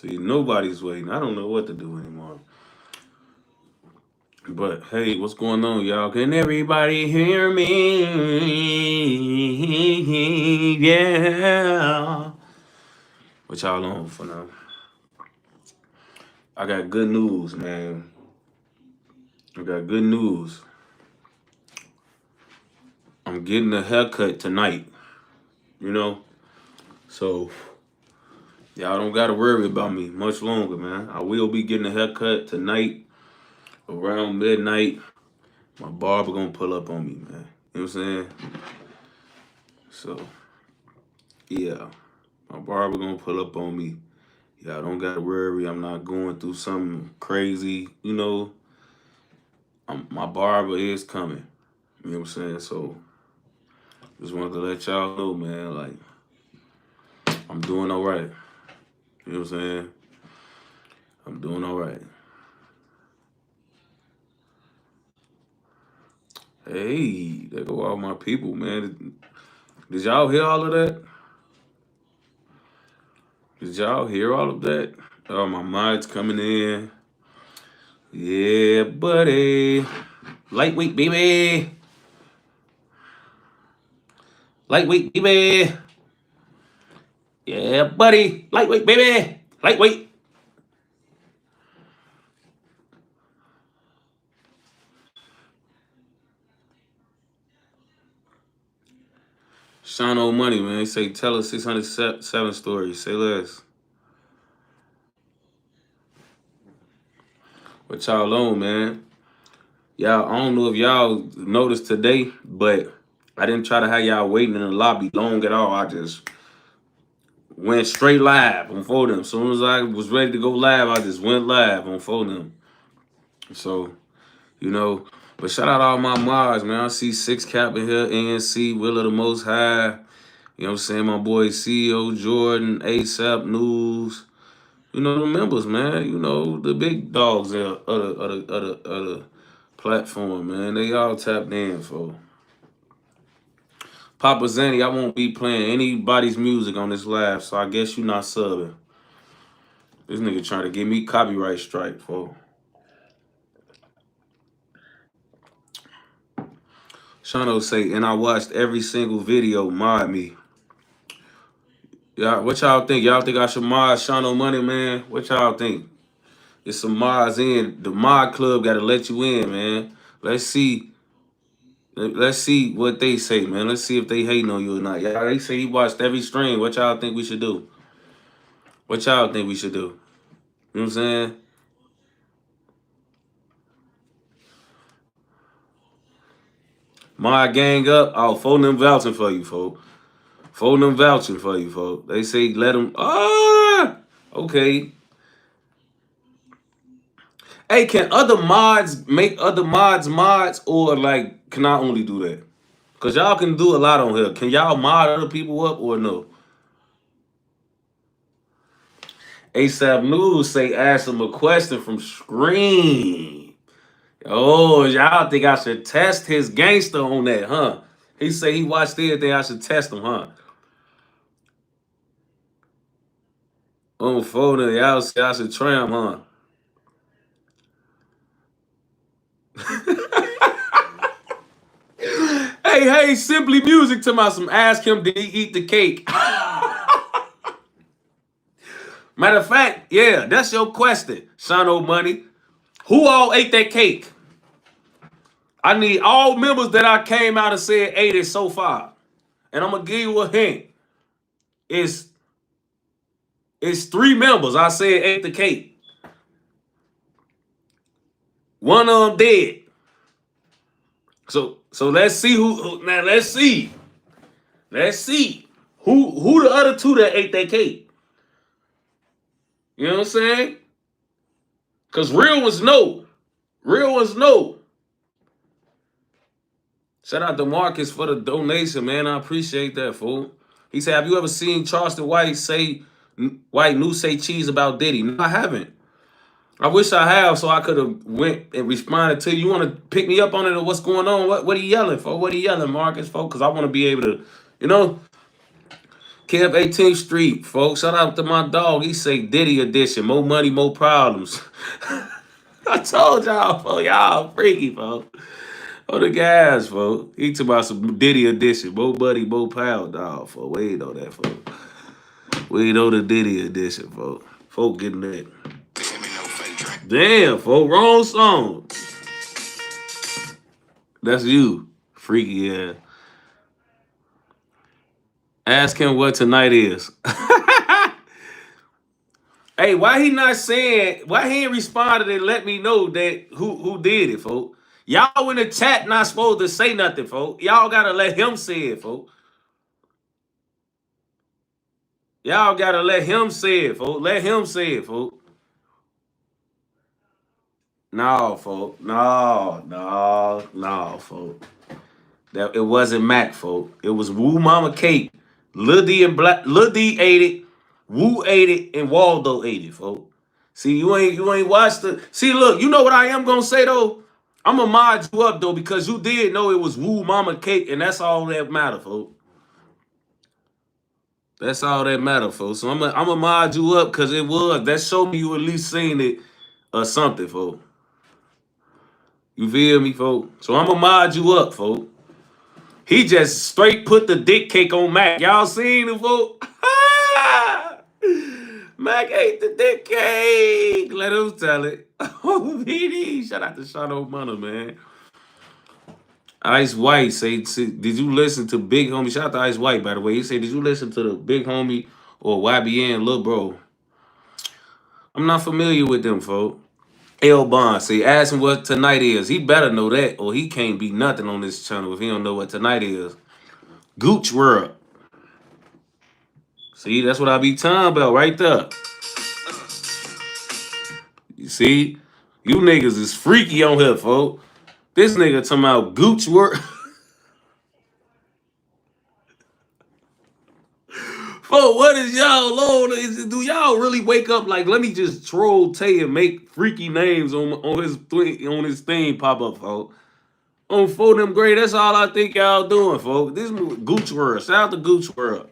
See, nobody's waiting. I don't know what to do anymore. But hey, what's going on, y'all? Can everybody hear me? Yeah. What y'all on for now? I got good news, man. I got good news. I'm getting a haircut tonight, you know? So, y'all don't got to worry about me much longer, man. I will be getting a haircut tonight around midnight. My barber gonna pull up on me, man. You know what I'm saying? So, yeah. My barber gonna pull up on me. Y'all don't gotta worry. I'm not going through something crazy. You know, my barber is coming. You know what I'm saying? So, just wanted to let y'all know, man. Like, I'm doing all right. You know what I'm saying? I'm doing all right. Hey, there go all my people, man. Did y'all hear all of that? Did y'all hear all of that? Oh, my mind's coming in. Yeah, buddy. Lightweight, baby. Lightweight, baby. Yeah, buddy. Lightweight, baby. Lightweight. Sean old money, man. He say, tell us 607 stories. Say less. What y'all on, man? Y'all, I don't know if y'all noticed today, but I didn't try to have y'all waiting in the lobby long at all. I just went straight live on Foldem. As soon as I was ready to go live, I just went live on Foldem. So, you know, but shout out all my mods, man. I see Six Cap in here, ANC, Will of the Most High. You know what I'm saying? My boy CEO Jordan, ASAP News. You know, the members, man. You know, the big dogs there of the platform, man. They all tapped in for. Papa Zanny, I won't be playing anybody's music on this live, so I guess you not subbing. This nigga trying to give me copyright strike, for. Shano say, and I watched every single video, mod me. Yeah, what y'all think? Y'all think I should mod Shano Money, man? What y'all think? It's some mods in. The mod club got to let you in, man. Let's see. Let's see what they say, man. Let's see if they hating on you or not. Y'all, they say he watched every stream. What y'all think we should do? What y'all think we should do? You know what I'm saying? Mod gang up. Oh, phone them vouching for you, folks. Phone them vouching for you, folks. They say let them. Ah, okay. Hey, can other mods make other mods, or like can I only do that? Cause y'all can do a lot on here. Can y'all mod other people up or no? ASAP News say ask him a question from Scream. Oh, y'all think I should test his gangster on that, huh? He say he watched everything. I should test him, huh? On phone, y'all say I should try him, huh? Hey, Simply Music to my some ask him did he eat the cake? Matter of fact, yeah, that's your question, Shano Money. Who all ate that cake? I need all members that I came out and said ate it so far. And I'm gonna give you a hint. It's it's 3 members I said ate the cake. One of them dead. So let's see who now let's see. Let's see. Who the other two that ate that cake? You know what I'm saying? Cause real ones know. Real ones know. Shout out to Marcus for the donation, man. I appreciate that, fool. He said, have you ever seen Charleston White New say cheese about Diddy? No, I haven't. I wish I have, so I could have went and responded to you. You want to pick me up on it or what's going on? What are you yelling for? What are you yelling, Marcus, for? Because I want to be able to, you know, Camp 18th Street, folks. Shout out to my dog. He say Diddy edition. More money, more problems. I told y'all, folks. Y'all freaky, folks. Oh, the guys, folks. He talking about some Diddy edition. More money, more power, dog, folks. We ain't know that, folks. We ain't know the Diddy edition, folks. Folk getting that. Damn, folks. Wrong song. That's you. Freaky, yeah. Ask him what tonight is. Hey, why he not saying? Why he ain't responded and let me know that who did it, folks? Y'all in the chat not supposed to say nothing, folks. Y'all gotta let him say it, folks. Y'all gotta let him say it, folks. Let him say it, folks. No, folks. No, folks. That it wasn't Mac, folks. It was Woo Mama Kate. Lil D and Lil D ate it. Woo ate it, and Waldo ate it, folks. See, you ain't watched the. See, look, you know what I am gonna say though. I'm gonna mod you up though because you did know it was Woo Mama Cake, and that's all that matter, folks. That's all that matter, folks. So I'm gonna mod you up because it was. That showed me you at least seen it or something, folks. You feel me, folks? So I'm gonna mod you up, folks. He just straight put the dick cake on Mac. Y'all seen it, folks? Mac ate the dick cake. Let him tell it. Oh, BD. Shout out to Shadow Munna, man. Ice White say, did you listen to Big Homie? Shout out to Ice White, by the way. He said, did you listen to the Big Homie or YBN Lil Bro? I'm not familiar with them, folks. L Bond say, ask him what tonight is. He better know that, or he can't be nothing on this channel if he don't know what tonight is. Gooch World. See, that's what I be talking about right there. You see? You niggas is freaky on here, folks. This nigga talking about Gooch World. Folks, what is y'all on? Do y'all really wake up like, let me just troll Tay and make freaky names on his thing pop up, folks? On For Them Gray, that's all I think y'all doing, folks. This Gooch World. Shout out to Gooch World.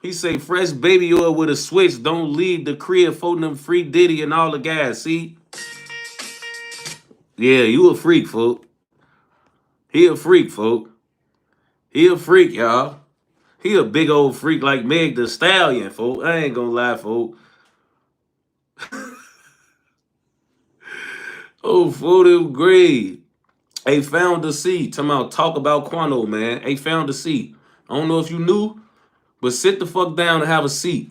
He say fresh baby oil with a switch. Don't leave the crib for them free Diddy and all the guys. See? Yeah, you a freak, folks. He a freak, folks. He a freak, y'all. He a big old freak like Meg the Stallion, folks. I ain't gonna lie, folks. Oh, For Them Gray. Hey, found the C. Talk about Quono, man. Hey, found the C. I don't know if you knew, but sit the fuck down and have a seat.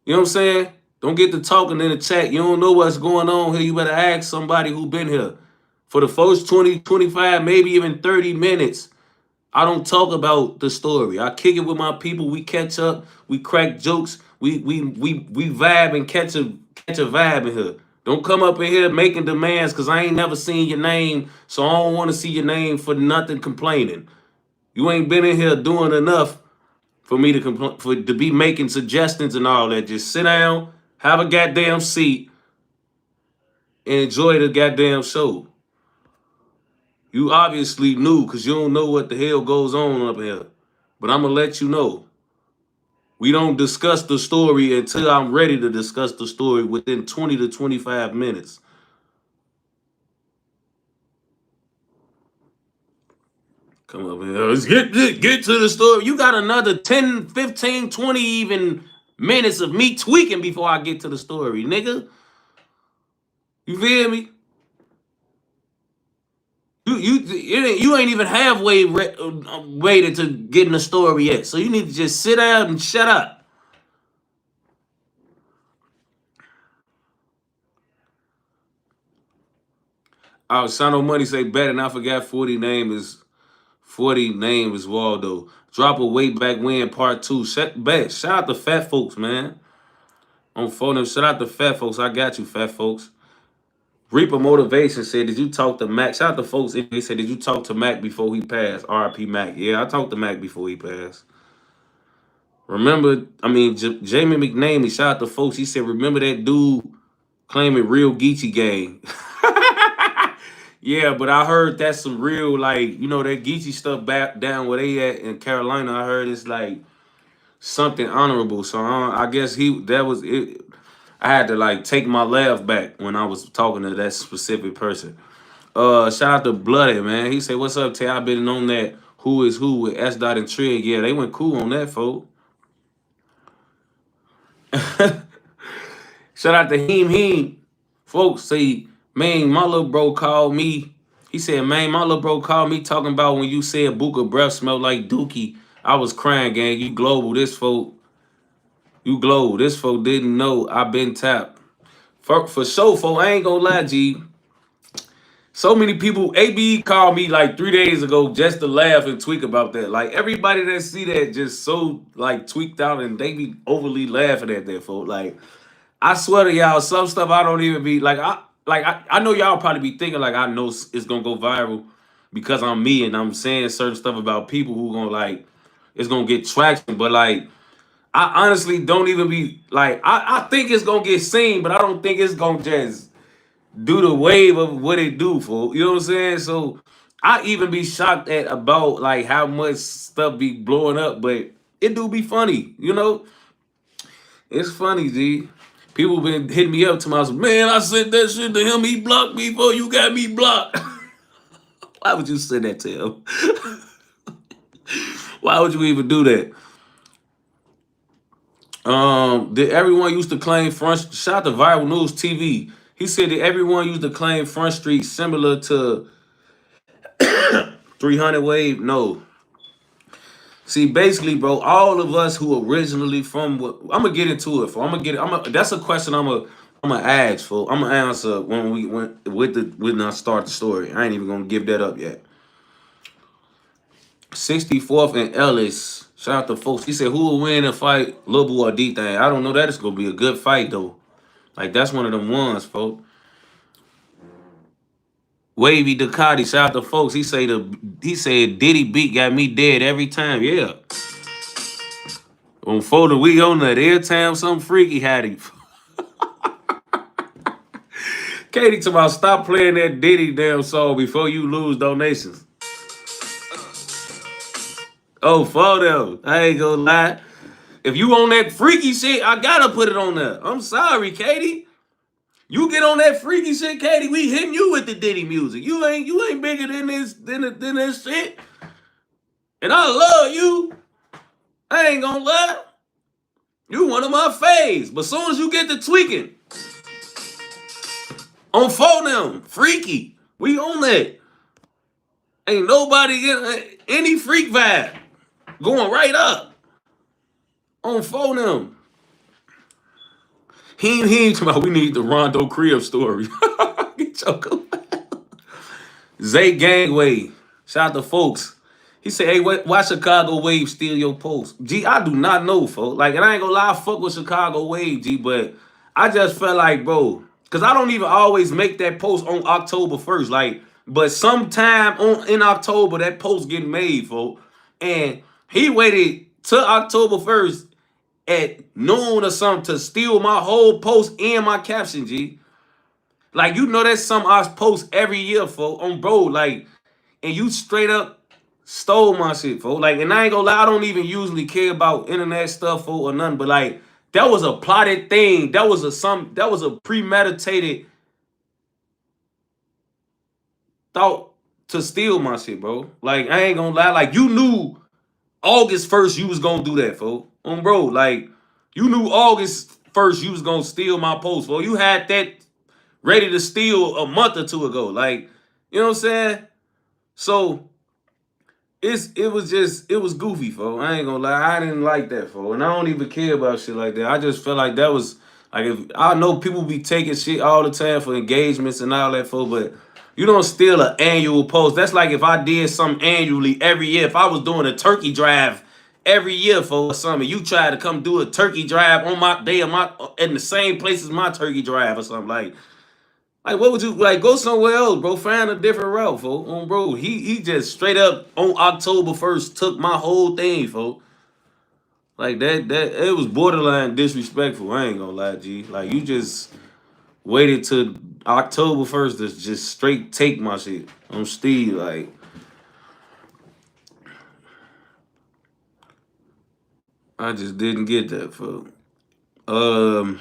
You know what I'm saying? Don't get to talking in the chat. You don't know what's going on here. You better ask somebody who been here. For the first 20, 25, maybe even 30 minutes, I don't talk about the story. I kick it with my people. We catch up. We crack jokes. We vibe and catch a vibe in here. Don't come up in here making demands because I ain't never seen your name, so I don't want to see your name for nothing complaining. You ain't been in here doing enough for me to be making suggestions and all that. Just sit down, have a goddamn seat, and enjoy the goddamn show. You obviously knew because you don't know what the hell goes on up here. But I'm going to let you know. We don't discuss the story until I'm ready to discuss the story within 20 to 25 minutes. Come up here. Let's get to the story. You got another 10, 15, 20 even minutes of me tweaking before I get to the story, nigga. You feel me? You ain't even halfway waited to get in the story yet. So you need to just sit down and shut up. Oh, Shano Money say better, and I forgot 40 name is Waldo. Drop a way back when part 2. Shout out to fat folks, man. On phone, shout out to fat folks. I got you, fat folks. Reaper Motivation said, did you talk to Mac? Shout out to folks. They said, did you talk to Mac before he passed? RIP Mac. Yeah, I talked to Mac before he passed. Remember, Jamie McNamee, shout out to folks. He said, remember that dude claiming real Geechee gang? Yeah, but I heard that's some real, like, that Geechee stuff back down where they at in Carolina. I heard it's like something honorable. So I guess that was it. I had to like take my laugh back when I was talking to that specific person. Shout out to Blooded, man. He said, "What's up, Tay? I've been on that Who Is Who with S. Dot and Trig. Yeah, they went cool on that, folks." Shout out to Heem Heem. Folks say, man, my little bro called me. He said, man, my little bro called me talking about when you said Booker breath smelled like Dookie. I was crying, gang. You global. This folk, you global. This folk didn't know I been tapped. For sure, folk, I ain't gonna lie, G. So many people, AB called me like 3 days ago just to laugh and tweak about that. Like everybody that see that just so like tweaked out and they be overly laughing at that, folks. Like I swear to y'all, some stuff I don't even be I know y'all probably be thinking like I know it's gonna go viral because I'm me and I'm saying certain stuff about people who gonna like it's gonna get traction. But like I honestly don't even be like I think it's gonna get seen, but I don't think it's gonna just do the wave of what it do for. You know what I'm saying? So I even be shocked at about like how much stuff be blowing up, but it do be funny, you know? It's funny, G. People been hitting me up to my man, I sent that shit to him. He blocked me before you got me blocked. Why would you send that to him? Why would you even do that? Did everyone used to claim front shout out to Viral News TV? He said that everyone used to claim Front Street similar to 300 Wave. No. See, basically, bro, all of us who originally from what I'm gonna get into it for. That's a question I'm gonna ask for. I'm gonna answer when I start the story. I ain't even gonna give that up yet. 64th and Ellis. Shout out to folks. He said, who will win a fight, Lil Boo or D Thing? I don't know. That is gonna be a good fight though. Like that's one of them ones, folks. Wavy Ducati. Shout out to folks. He said Diddy beat got me dead every time. Yeah. On Folder, we on that. Every time something freaky had him. Katie talking about stop playing that Diddy damn song before you lose donations. Oh, photo. I ain't gonna lie. If you on that freaky shit, I gotta put it on there. I'm sorry, Katie. You get on that freaky shit, Katie. We hitting you with the Diddy music. You ain't bigger than this shit. And I love you. I ain't gonna lie. You one of my faves. But soon as you get to tweaking on phone them, freaky. We on that. Ain't nobody get any freak vibe going right up on phone them. He ain't talking about we need the Rondo Crib story. Get your Zay Gangway. Shout out to folks. He said, hey, why Chicago Wave steal your post? G, I do not know, folks. Like, and I ain't gonna lie, I fuck with Chicago Wave, G, but I just felt like, bro, because I don't even always make that post on October 1st. Like, but sometime in October, that post getting made, folks. And he waited till October 1st at noon or something to steal my whole post and my caption, G. Like, you know that's something I post every year, folks, on bro. Like, and you straight up stole my shit, folks. Like, and I ain't gonna lie, I don't even usually care about internet stuff, folks, or nothing. But like, that was a plotted thing. That was a premeditated thought to steal my shit, bro. Like, I ain't gonna lie. Like, you knew August 1st you was gonna do that, folks. Bro, like, you knew August 1st you was gonna steal my post, folks. You had that ready to steal a month or two ago. Like, you know what I'm saying? So it was goofy, folks. I ain't gonna lie, I didn't like that, folks, and I don't even care about shit like that. I just felt like that was like if I know people be taking shit all the time for engagements and all that, folks, but you don't steal an annual post. That's like if I did something annually every year. If I was doing a turkey drive every year for something, you try to come do a turkey drive on my day of my in the same place as my turkey drive or something like what would you like? Go somewhere else, bro. Find a different route, folks. Bro, he just straight up on October 1st took my whole thing, folks. Like that it was borderline disrespectful. I ain't gonna lie, G. Like you just waited till October 1st to just straight take my shit. I'm Steve, like I just didn't get that, folks. Um,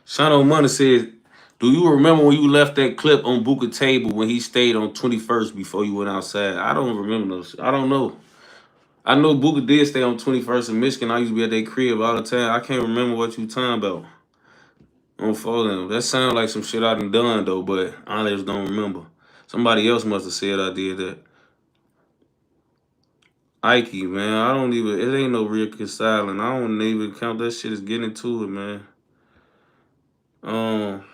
Shano Money said, "Do you remember when you left that clip on Booker table when he stayed on 21st before you went outside?" I don't remember those. I don't know. I know Booker did stay on 21st in Michigan. I used to be at that crib all the time. I can't remember what you talking about on phone. That sounds like some shit I done though, but I just don't remember. Somebody else must have said I did that. Ike, man, I don't even. It ain't no reconciling. I don't even count that shit as getting into it, man. Um,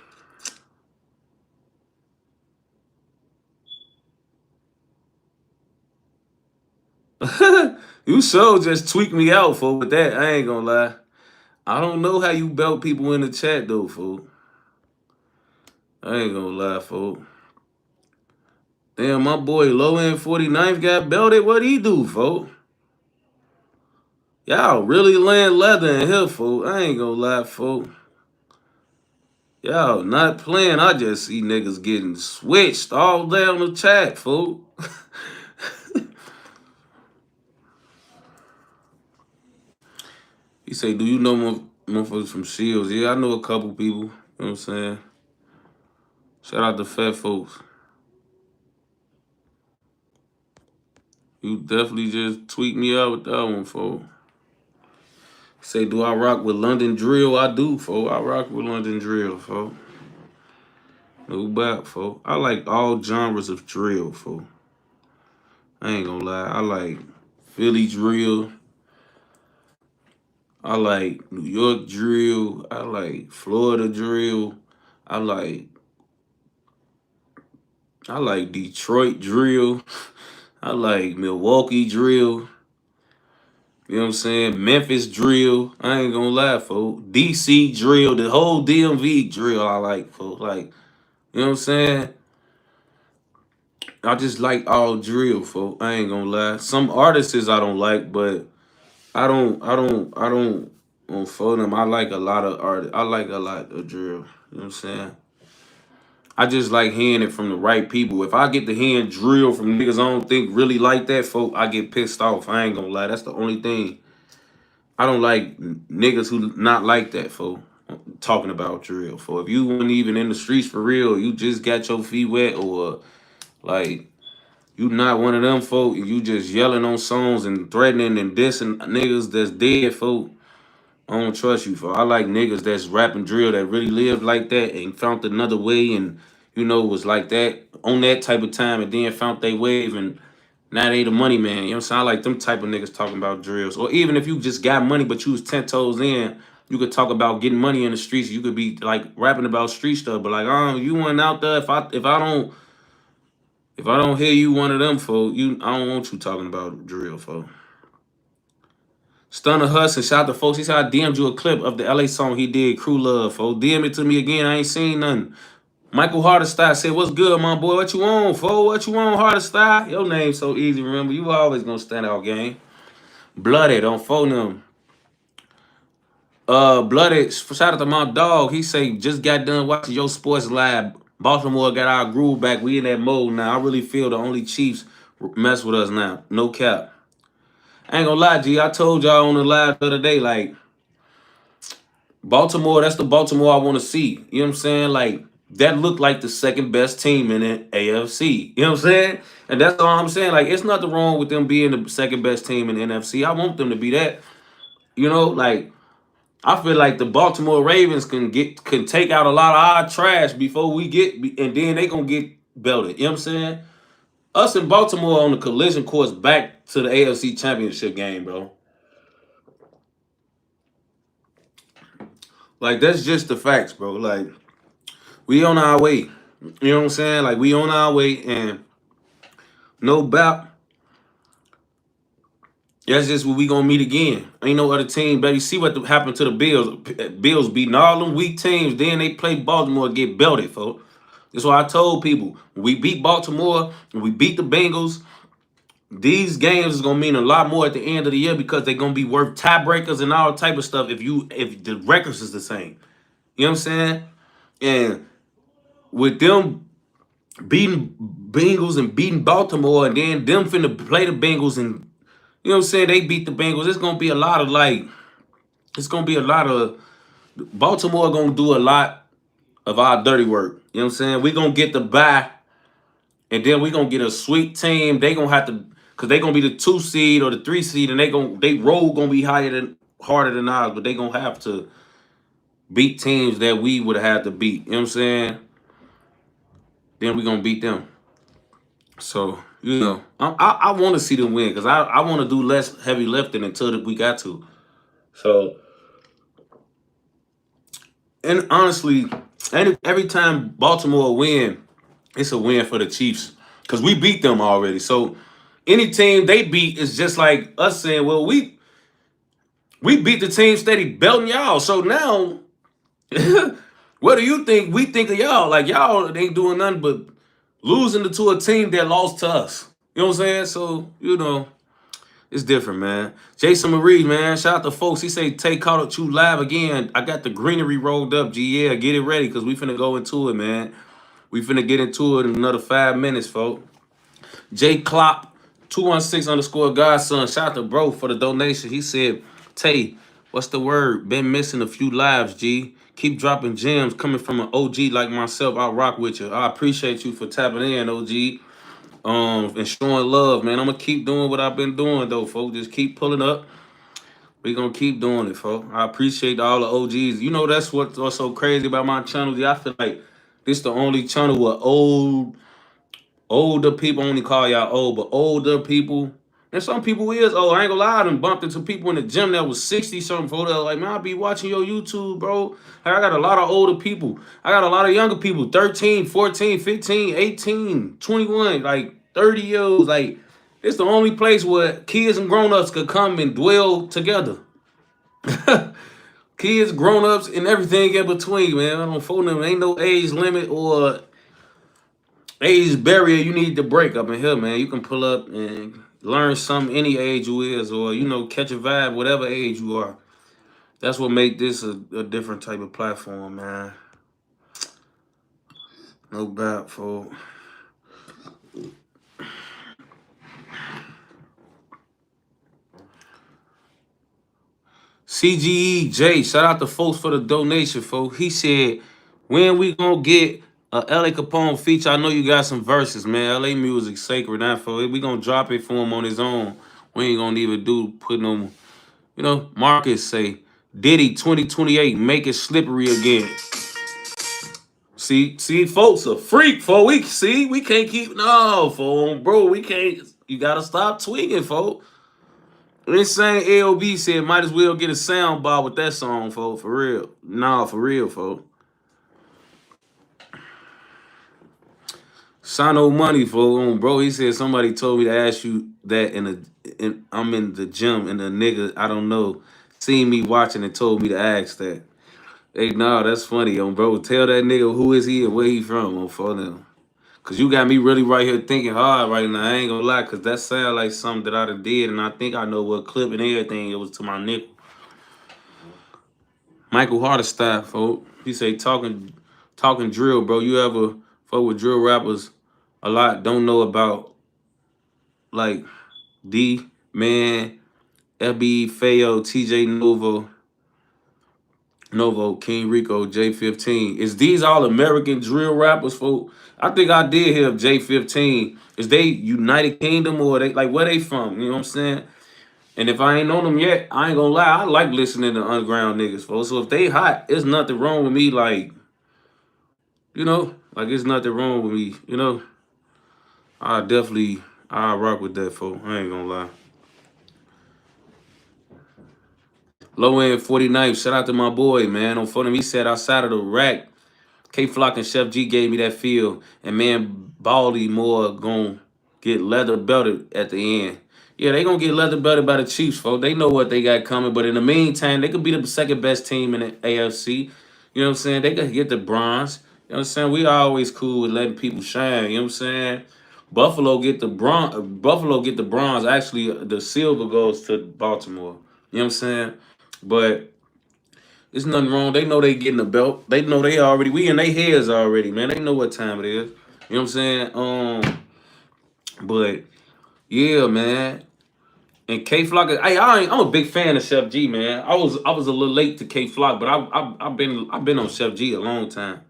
you so just tweak me out for with that. I ain't gonna lie. I don't know how you belt people in the chat though, fool. I ain't gonna lie, fool. Damn, my boy low end 49th got belted. What he do, fool? Y'all really laying leather in here, fool. I ain't gonna lie, fool. Y'all not playing. I just see niggas getting switched all day on the chat, fool. He say, "Do you know motherfuckers from Shields?" Yeah, I know a couple people. You know what I'm saying? Shout out to Fat Folks. You definitely just tweet me out with that one, folks. Say, do I rock with London Drill? I do, folks. I rock with London Drill, folks. No doubt, folks. I like all genres of drill, folks. I ain't gonna lie. I like Philly drill. I like New York drill. I like Florida drill. I like I like Detroit drill. I like Milwaukee drill. You know what I'm saying? Memphis drill. I ain't gonna lie, folks. DC drill. The whole DMV drill I like, folks. Like, you know what I'm saying? I just like all drill, folks. I ain't gonna lie. Some artists I don't like, but I don't unfold them. I like a lot of art. I like a lot of drill. You know what I'm saying? I just like hearing it from the right people. If I get to hearing drill from niggas I don't think really like that, folk, I get pissed off. I ain't gonna lie. That's the only thing. I don't like niggas who not like that, folk. Talking about drill, folk. If you weren't even in the streets for real, you just got your feet wet, or like you not one of them folk, you just yelling on songs and threatening and dissing niggas that's dead, folk. I don't trust you, folk. I like niggas that's rapping drill that really lived like that and found another way and was like that on that type of time and then found their wave and now they the money man. You know what I'm saying? I like them type of niggas talking about drills. Or even if you just got money but you was 10 toes in, you could talk about getting money in the streets. You could be like rapping about street stuff, but like, oh, you went out there. If I don't hear you one of them, folk, I don't want you talking about drill, folk. Stunner Hudson, shout out to folks. He said I DM'd you a clip of the LA song he did, Crew Love, folks. DM it to me again. I ain't seen nothing. Michael Hardestyle said, "What's good, my boy? What you on, folks? What you on, Hardestyle? Your name's so easy to remember. You always gonna stand out, gang. Blooded on phone them. Blooded, shout out to my dog. He say, just got done watching your sports live. Baltimore got our groove back. We in that mode now. I really feel the only Chiefs mess with us now. No cap. I ain't gonna lie, G. I told y'all on the live the other day, like, Baltimore, that's the Baltimore I want to see. You know what I'm saying? Like, that looked like the second best team in the AFC. You know what I'm saying? And that's all I'm saying. Like, it's nothing wrong with them being the second best team in the NFC. I want them to be that. Like, I feel like the Baltimore Ravens can take out a lot of our trash before we get, and then they gonna get belted. You know what I'm saying? Us in Baltimore on the collision course back to the AFC Championship game, bro. Like, that's just the facts, bro. Like, we on our way. You know what I'm saying? Like, we on our way, and no doubt, that's just what we gonna meet again. Ain't no other team, baby. See what happened to the Bills. Bills beating all them weak teams. Then they play Baltimore, get belted, folks. That's why I told people, when we beat Baltimore, when we beat the Bengals, these games is gonna mean a lot more at the end of the year because they're gonna be worth tiebreakers and all type of stuff if the records is the same. You know what I'm saying? And with them beating Bengals and beating Baltimore, and then them finna play the Bengals, and you know what I'm saying, they beat the Bengals. It's gonna be a lot of like, it's gonna be a lot of Baltimore gonna do a lot of our dirty work. You know what I'm saying? We gonna get the bye, and then we gonna get a sweet team. They gonna have to, cause they gonna be the 2 seed or the 3 seed, and they roll gonna be harder than ours, but they gonna have to beat teams that we would have had to beat. You know what I'm saying? Then we gonna beat them. So I want to see them win because I want to do less heavy lifting until we got to. So and honestly, every time Baltimore win, it's a win for the Chiefs because we beat them already. So any team they beat is just like us saying, well, we beat the team steady belting y'all. So now, what do you think? We think of y'all like y'all ain't doing nothing but losing to a team that lost to us. You know what I'm saying? So it's different, man. Jason Marie, man. Shout out to folks. He say, Tay caught up you live again. I got the greenery rolled up, G. Yeah, get it ready, because we finna go into it, man. We finna get into it in another 5 minutes, folks. J Klopp, 216 underscore Godson. Shout out to bro for the donation. He said, Tay, what's the word? Been missing a few lives, G. Keep dropping gems coming from an OG like myself. I'll rock with you. I appreciate you for tapping in, OG. And showing love, man. I'm gonna keep doing what I've been doing though, folks. Just keep pulling up. We gonna keep doing it, folks. I appreciate all the OGs. You know that's what's so crazy about my channel. I feel like this the only channel where older people, only call y'all old, but older people. And some people is old. I ain't gonna lie, I done bumped into people in the gym that was 60 something for that. Like, man, I be watching your YouTube, bro. Hey, I got a lot of older people. I got a lot of younger people, 13, 14, 15, 18, 21, like 30 years old. Like, it's the only place where kids and grown-ups could come and dwell together. Kids, grown-ups, and everything in between, man. I don't phone them. Ain't no age limit or age barrier you need to break up in here, man. You can pull up and learn something any age you is, or catch a vibe, whatever age you are. That's what make this a different type of platform, man. No doubt, folks. CGEJ, shout out to folks for the donation, folks. He said, when we gonna get a LA Capone feature? I know you got some verses, man. LA music sacred, now, folks. We gonna drop it for him on his own. We ain't gonna even put no, Marcus say, Diddy 2028, make it slippery again. See, folks, a freak, folks. We can't keep, no, folks, bro, we can't, you gotta stop tweaking, folks. This same AOB said, might as well get a sound bar with that song, folks, for real. Nah, for real, folks. Sano Money, folks, bro, he said, somebody told me to ask you that I'm in the gym, and the nigga, I don't know, seen me watching and told me to ask that. Hey, nah, that's funny, bro. Tell that nigga who is he and where he from, for them. Cause you got me really right here thinking hard right now. I ain't gonna lie, cause that sound like something that I done did, and I think I know what clip and everything it was to my nickel. Michael Hardenstein, folks. He say talking drill, bro. You ever fuck with drill rappers a lot? Don't know about like D Man, FB Feo, TJ Novo, King Rico, J15. Is these all American drill rappers, folks? I think I did hear of J15. Is they United Kingdom or they like where they from? You know what I'm saying? And if I ain't known them yet, I ain't gonna lie, I like listening to underground niggas, folks. So if they hot, it's nothing wrong with me, like, like it's nothing wrong with me, I rock with that, folks. I ain't gonna lie. Low end 49th, shout out to my boy, man. On phone him, he said outside of the rack, K Flock and Chef G gave me that feel. And man, Baltimore gonna get leather belted at the end. Yeah, they gonna get leather belted by the Chiefs, folks. They know what they got coming. But in the meantime, they could be the second best team in the AFC. You know what I'm saying? They could get the bronze. You know what I'm saying? We always cool with letting people shine. You know what I'm saying? Buffalo get the bronze. Buffalo get the bronze. Actually, the silver goes to Baltimore. You know what I'm saying? But there's nothing wrong. They know they getting the belt. They know we in their heads already, man. They know what time it is. You know what I'm saying? But yeah, man. And K Flock, I'm a big fan of Chef G, man. I was a little late to K Flock, but I've been on Chef G a long time.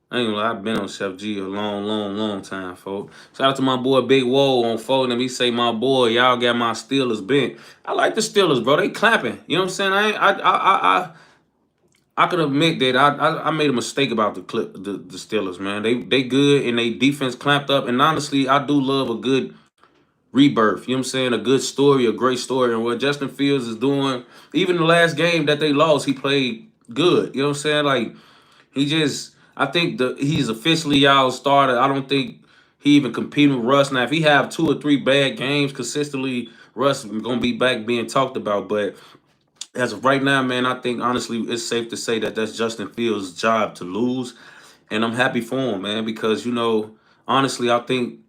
I ain't gonna lie, I've been on Chef G a long, long, long time, folks. Shout out to my boy Big Woe on phone and he say, my boy, y'all got my Steelers bent. I like the Steelers, bro. They clapping. You know what I'm saying? I could admit that I made a mistake about the Steelers, man. They good and they defense clamped up. And honestly, I do love a good rebirth. You know what I'm saying? A good story, a great story. And what Justin Fields is doing, even the last game that they lost, he played good. You know what I'm saying? Like I think he's officially y'all starter. I don't think he even competing with Russ. Now, if he have 2 or 3 bad games consistently, Russ gonna be back being talked about. But as of right now, man, I think honestly it's safe to say that that's Justin Fields' job to lose, and I'm happy for him, man, because honestly, I think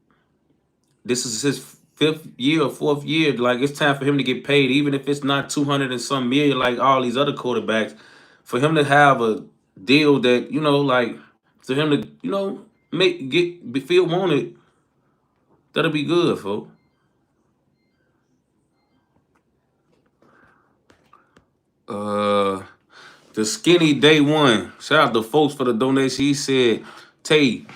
this is his 5th year or 4th year. Like it's time for him to get paid, even if it's not 200 and some million like all these other quarterbacks. For him to have a deal that like for him to feel wanted, that'll be good, folks. Uh, the skinny day one. Shout out to folks for the donation. He said, "Tay,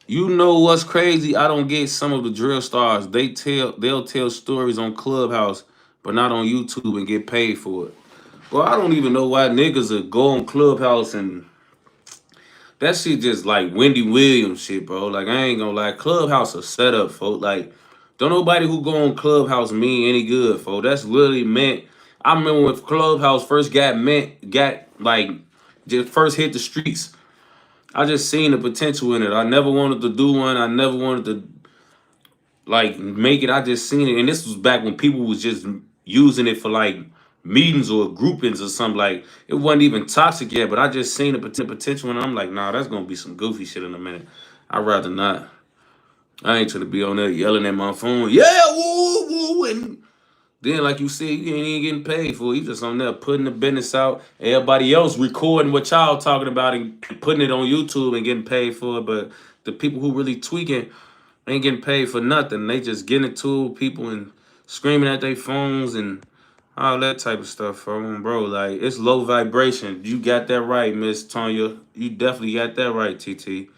you know what's crazy? I don't get some of the drill stars. They'll tell stories on Clubhouse, but not on YouTube and get paid for it. Well, I don't even know why niggas would go on Clubhouse and that shit just like Wendy Williams shit, bro. Like I ain't gonna lie, Clubhouse a setup, folks. Like don't nobody who go on Clubhouse mean any good, folks. That's literally meant. I remember when Clubhouse first got like just first hit the streets. I just seen the potential in it. I never wanted to do one. I never wanted to like make it. I just seen it, and this was back when people was just using it for like meetings or groupings or something. Like it wasn't even toxic yet, but I just seen the potential, and I'm like, nah, that's gonna be some goofy shit in a minute. I'd rather not. I ain't trying to be on there yelling at my phone, yeah, woo, woo, and then like you said, you ain't even getting paid for it. You just on there putting the business out. Everybody else recording what y'all talking about and putting it on YouTube and getting paid for it, but the people who really tweaking ain't getting paid for nothing. They just getting it to people and screaming at their phones and all that type of stuff, bro. Like it's low vibration. You got that right, Miss Tonya. You definitely got that right, TT.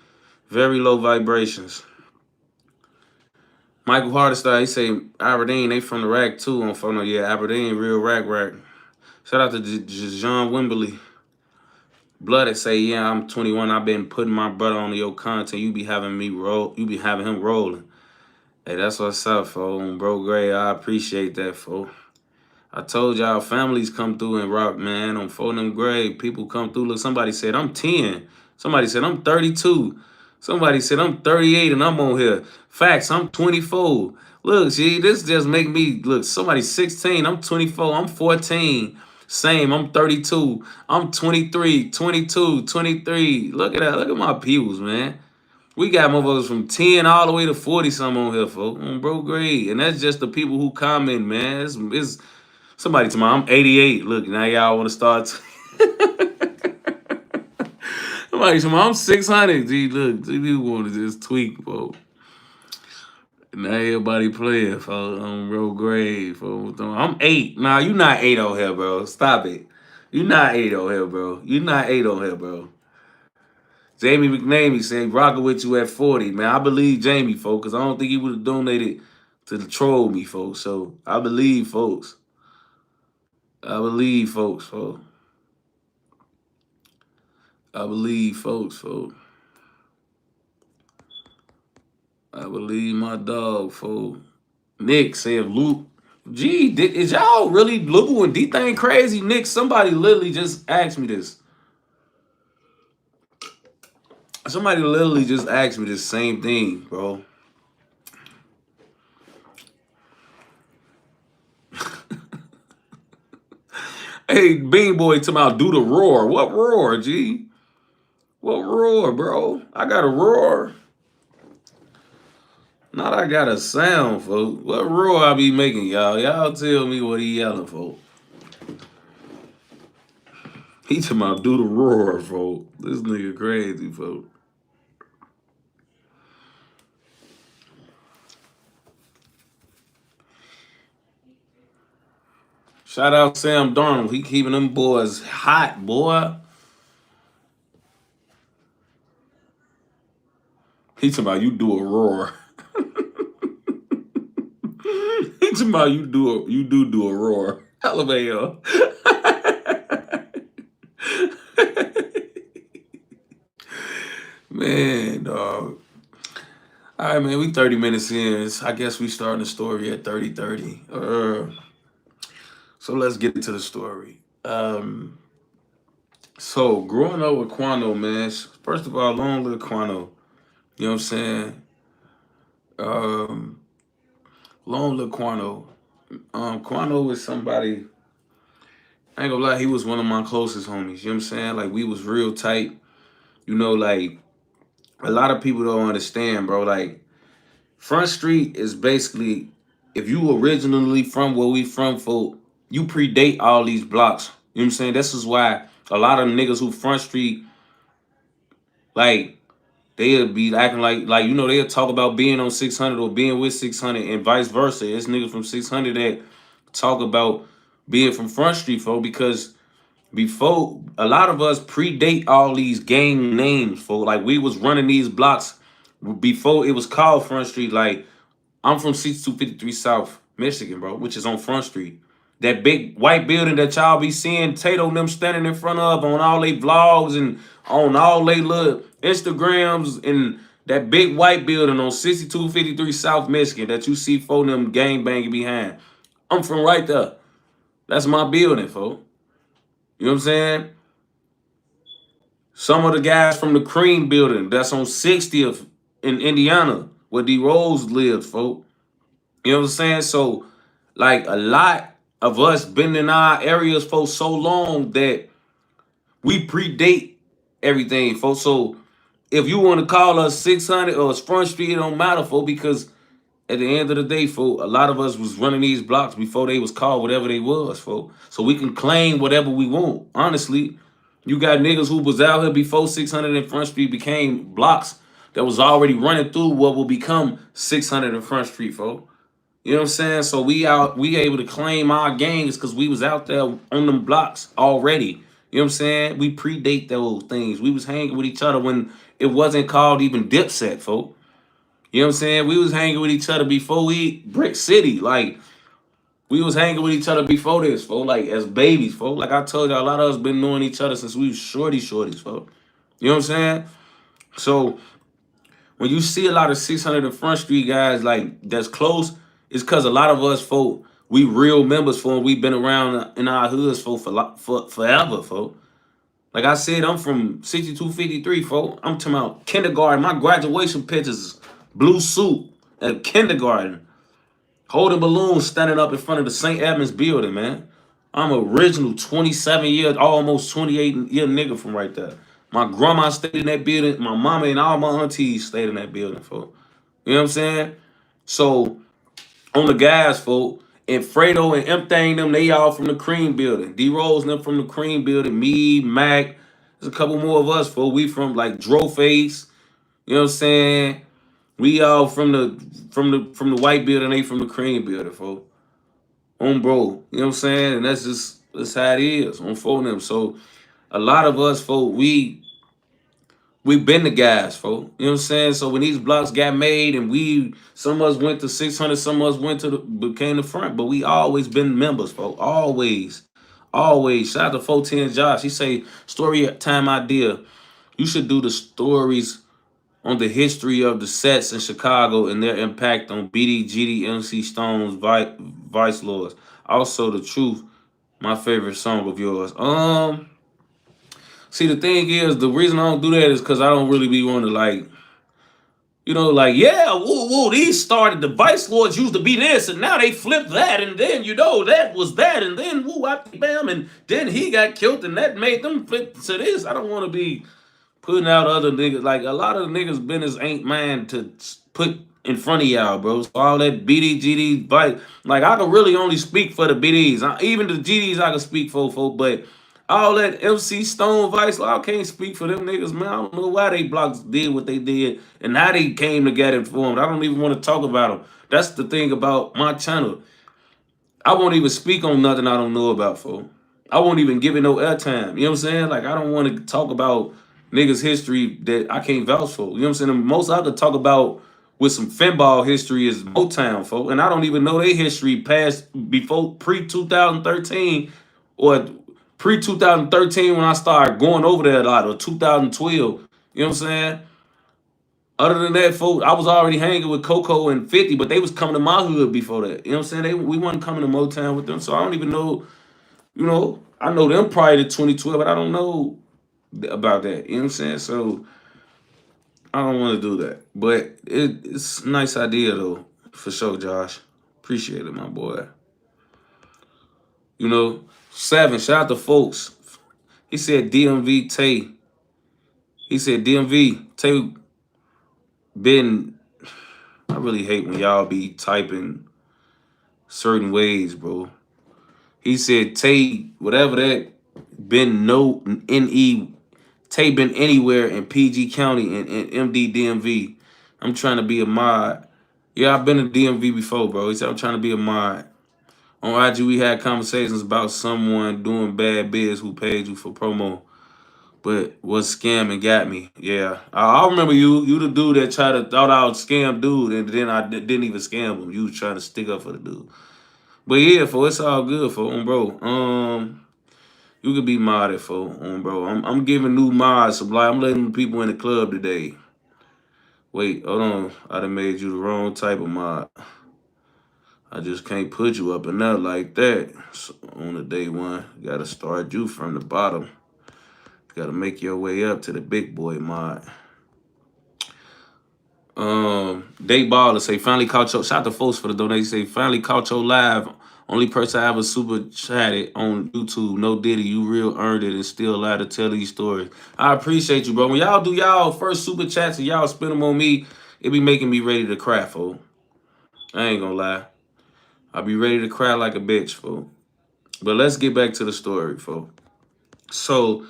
Very low vibrations. Michael Hardesty, he say Aberdeen, they from the rack too on phone. Yeah, Aberdeen, real rack. Shout out to John Wimberly. Blooded say, yeah, I'm 21. I've been putting my brother on your content. You be having me roll. You be having him rolling. Hey, that's what's up, fo. Bro Gray, I appreciate that, fo. I told y'all families come through and rock, man. On phone them grave, people come through. Look, somebody said I'm 10. Somebody said I'm 32. Somebody said I'm 38 and I'm on here. Facts, I'm 24. Look, gee, this just make me look. Somebody's 16. I'm 24. I'm 14. Same, I'm 32. I'm 23, 22, 23. Look at that. Look at my peoples, man. We got motherfuckers from 10 all the way to 40 some on here, folks. On bro grade. And that's just the people who comment, man. It's somebody to my I'm 88. Look, now y'all want to start. Somebody to my I'm 600. Gee, look, people want to just tweak, folks. Now everybody playing, folks. On bro grade, folks. I'm 8. Nah, you not 8 on here, bro. Stop it. You not 8 on here, bro. You not 8 on here, bro. Jamie McNamee said, rocking with you at 40. Man, I believe Jamie, folks, because I don't think he would have donated to troll me, folks. So I believe, folks. I believe, folks. I believe, folks. I believe my dog, folks. Nick said, Luke. Gee, is y'all really Lubu and D-Thing crazy? Nick, somebody literally just asked me this. Somebody literally just asked me this same thing, bro. Hey, Bean Boy, talking about do the roar. What roar, G? What roar, bro? I got a roar. Not I got a sound, folks. What roar I be making, y'all? Y'all tell me what he yelling, folks. He talking about do the roar, folks. This nigga crazy, folks. Shout out Sam Darnold. He keeping them boys hot, boy. He talking about you do a roar. He talking about you do a roar. Hell man, dog. All right, man. We 30 minutes in. I guess we starting the story at 30:30. So let's get into the story. So growing up with Quono, man. First of all, long live Quono. You know what I'm saying? Um, long live Quono. Quano was somebody. I ain't gonna lie, he was one of my closest homies. You know what I'm saying? Like we was real tight. You know, like a lot of people don't understand, bro. Like Front Street is basically if you originally from where we from, folk, you predate all these blocks. You know what I'm saying? This is why a lot of niggas who Front Street, like they'll be acting like you know they'll talk about being on 600 or being with 600 and vice versa. It's niggas from 600 that talk about being from Front Street, folk, because before a lot of us predate all these gang names, folk. Like we was running these blocks before it was called Front Street. Like I'm from 6253 South Michigan, bro, which is on Front Street. That big white building that y'all be seeing Tato and them standing in front of on all they vlogs and on all they little Instagrams, and that big white building on 6253 South Michigan that you see for them gang banging behind. I'm from right there. That's my building, folks. You know what I'm saying? Some of the guys from the Cream building that's on 60th in Indiana, where D Rose lives, folks. You know what I'm saying? So, like, a lot of us been in our areas for so long that we predate everything, folks. So, if you want to call us 600 or Front Street, it don't matter, folks, because at the end of the day, folks, a lot of us was running these blocks before they was called whatever they was, folks. So we can claim whatever we want. Honestly, you got niggas who was out here before 600 and Front Street became blocks that was already running through what will become 600 and Front Street, folks. You know what I'm saying? So we able to claim our gangs because we was out there on them blocks already. You know what I'm saying? We predate those things. We was hanging with each other when it wasn't called even Dipset, folks. You know what I'm saying? We was hanging with each other before we Brick City. Like we was hanging with each other before this, folks. Like as babies, folks. Like I told you, a lot of us been knowing each other since we was shorties, folks. You know what I'm saying? So when you see a lot of 600 and Front Street guys like that's close, it's because a lot of us, folk, we real members for, and we been around in our hoods for forever, folk. Like I said, I'm from 6253, folk. I'm talking about kindergarten. My graduation pictures is blue suit at kindergarten, holding balloons, standing up in front of the St. Edmunds building, man. I'm original 27-year, almost 28-year nigga from right there. My grandma stayed in that building. My mama and all my aunties stayed in that building, folk. You know what I'm saying? So on the guys, folk, and Fredo and M Thing them, they all from the Cream building. D Rose them from the Cream building. Me, Mac, there's a couple more of us, folk. We from like Droface. You know what I'm saying? We all from the white building, they from the Cream building, folks. On bro. You know what I'm saying? And that's how it is on phone them. So a lot of us, folk, we been the guys, folk. You know what I'm saying? So when these blocks got made and some of us went to 600, some of us went to became the front, but we always been members, folk. Always. Always. Shout out to 410 Josh. He say, story time idea. You should do the stories on the history of the sets in Chicago and their impact on BD, GD, MC Stone's Vice Lords. Also, the truth, my favorite song of yours. See, the thing is, the reason I don't do that is because I don't really be wanting to like, like, yeah, woo, woo, these started, the Vice Lords used to be this, and now they flipped that, and then, that was that, and then, woo, bam, and then he got killed, and that made them flip to this. I don't want to be putting out other niggas. Like, a lot of the niggas' business ain't mine to put in front of y'all, bro. So all that BD, Vice, like, I can really only speak for the BDs. Even the GDs I can speak for, but all that MC Stone Vice, I can't speak for them niggas, man. I don't know why they blocks did what they did and how they came together and formed. I don't even want to talk about them. That's the thing about my channel. I won't even speak on nothing I don't know about, folks. I won't even give it no airtime. You know what I'm saying? Like, I don't want to talk about niggas' history that I can't vouch for. You know what I'm saying? The most I could talk about with some finball history is Motown, folks. And I don't even know their history past before pre 2013 or pre 2013 when I started going over there a lot, or 2012. You know what I'm saying? Other than that, folks, I was already hanging with Coco and 50, but they was coming to my hood before that. You know what I'm saying? We wasn't coming to Motown with them, so I don't even know. You know, I know them prior to 2012, but I don't know about that. You know what I'm saying? So I don't want to do that. But it's a nice idea though, for sure, Josh. Appreciate it, my boy. You know, Seven, shout out to folks. He said DMV Tay. He said DMV Tay been. I really hate when y'all be typing certain ways, bro. He said Tay, whatever that been no NE Tay been anywhere in PG County and MD DMV. I'm trying to be a mod. Yeah, I've been to DMV before, bro. He said I'm trying to be a mod. On IG, we had conversations about someone doing bad biz who paid you for promo, but was scam and got me. Yeah, I remember you. You the dude that tried to thought I was scam dude, and then I didn't even scam him. You was trying to stick up for the dude. But yeah, for it's all good for him, bro. You could be modded for bro. I'm giving new mods supply. I'm letting people in the club today. Wait, hold on. I done made you the wrong type of mod. I just can't put you up and out like that. So on the day one, gotta start you from the bottom. Gotta make your way up to the big boy mod. Day Baller say finally caught your shout out to folks for the donation. Say finally caught your live. Only person I ever super chatted on YouTube. No Diddy, you real earned it and still allowed to tell these stories. I appreciate you, bro. When y'all do y'all first super chats and y'all spin them on me, it be making me ready to cry, folks. I ain't gonna lie. I be ready to cry like a bitch, folks. But let's get back to the story, folks. So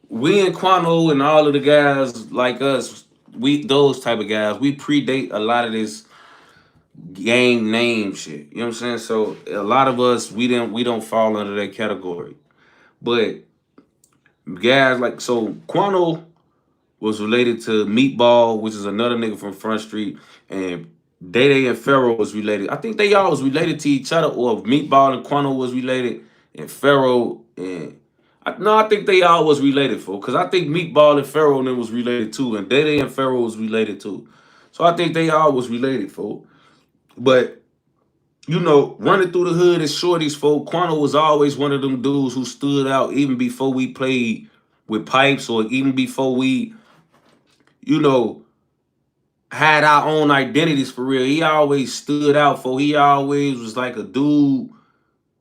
we and Quono and all of the guys like us, we those type of guys, we predate a lot of this gang name shit. You know what I'm saying? So a lot of us we don't fall under that category. But guys like so Quano was related to Meatball, which is another nigga from Front Street, and Day Day and Pharaoh was related. I think they all was related to each other, or Meatball and Quano was related, and Pharaoh and I think they all was related for, because I think Meatball and Pharaoh and them was related too, and Day Day and Pharaoh was related too. So I think they all was related for. But you know, running through the hood as shorties, folk, Quano was always one of them dudes who stood out even before we played with pipes, or even before we, you know, had our own identities for real. He always stood out for. He always was like a dude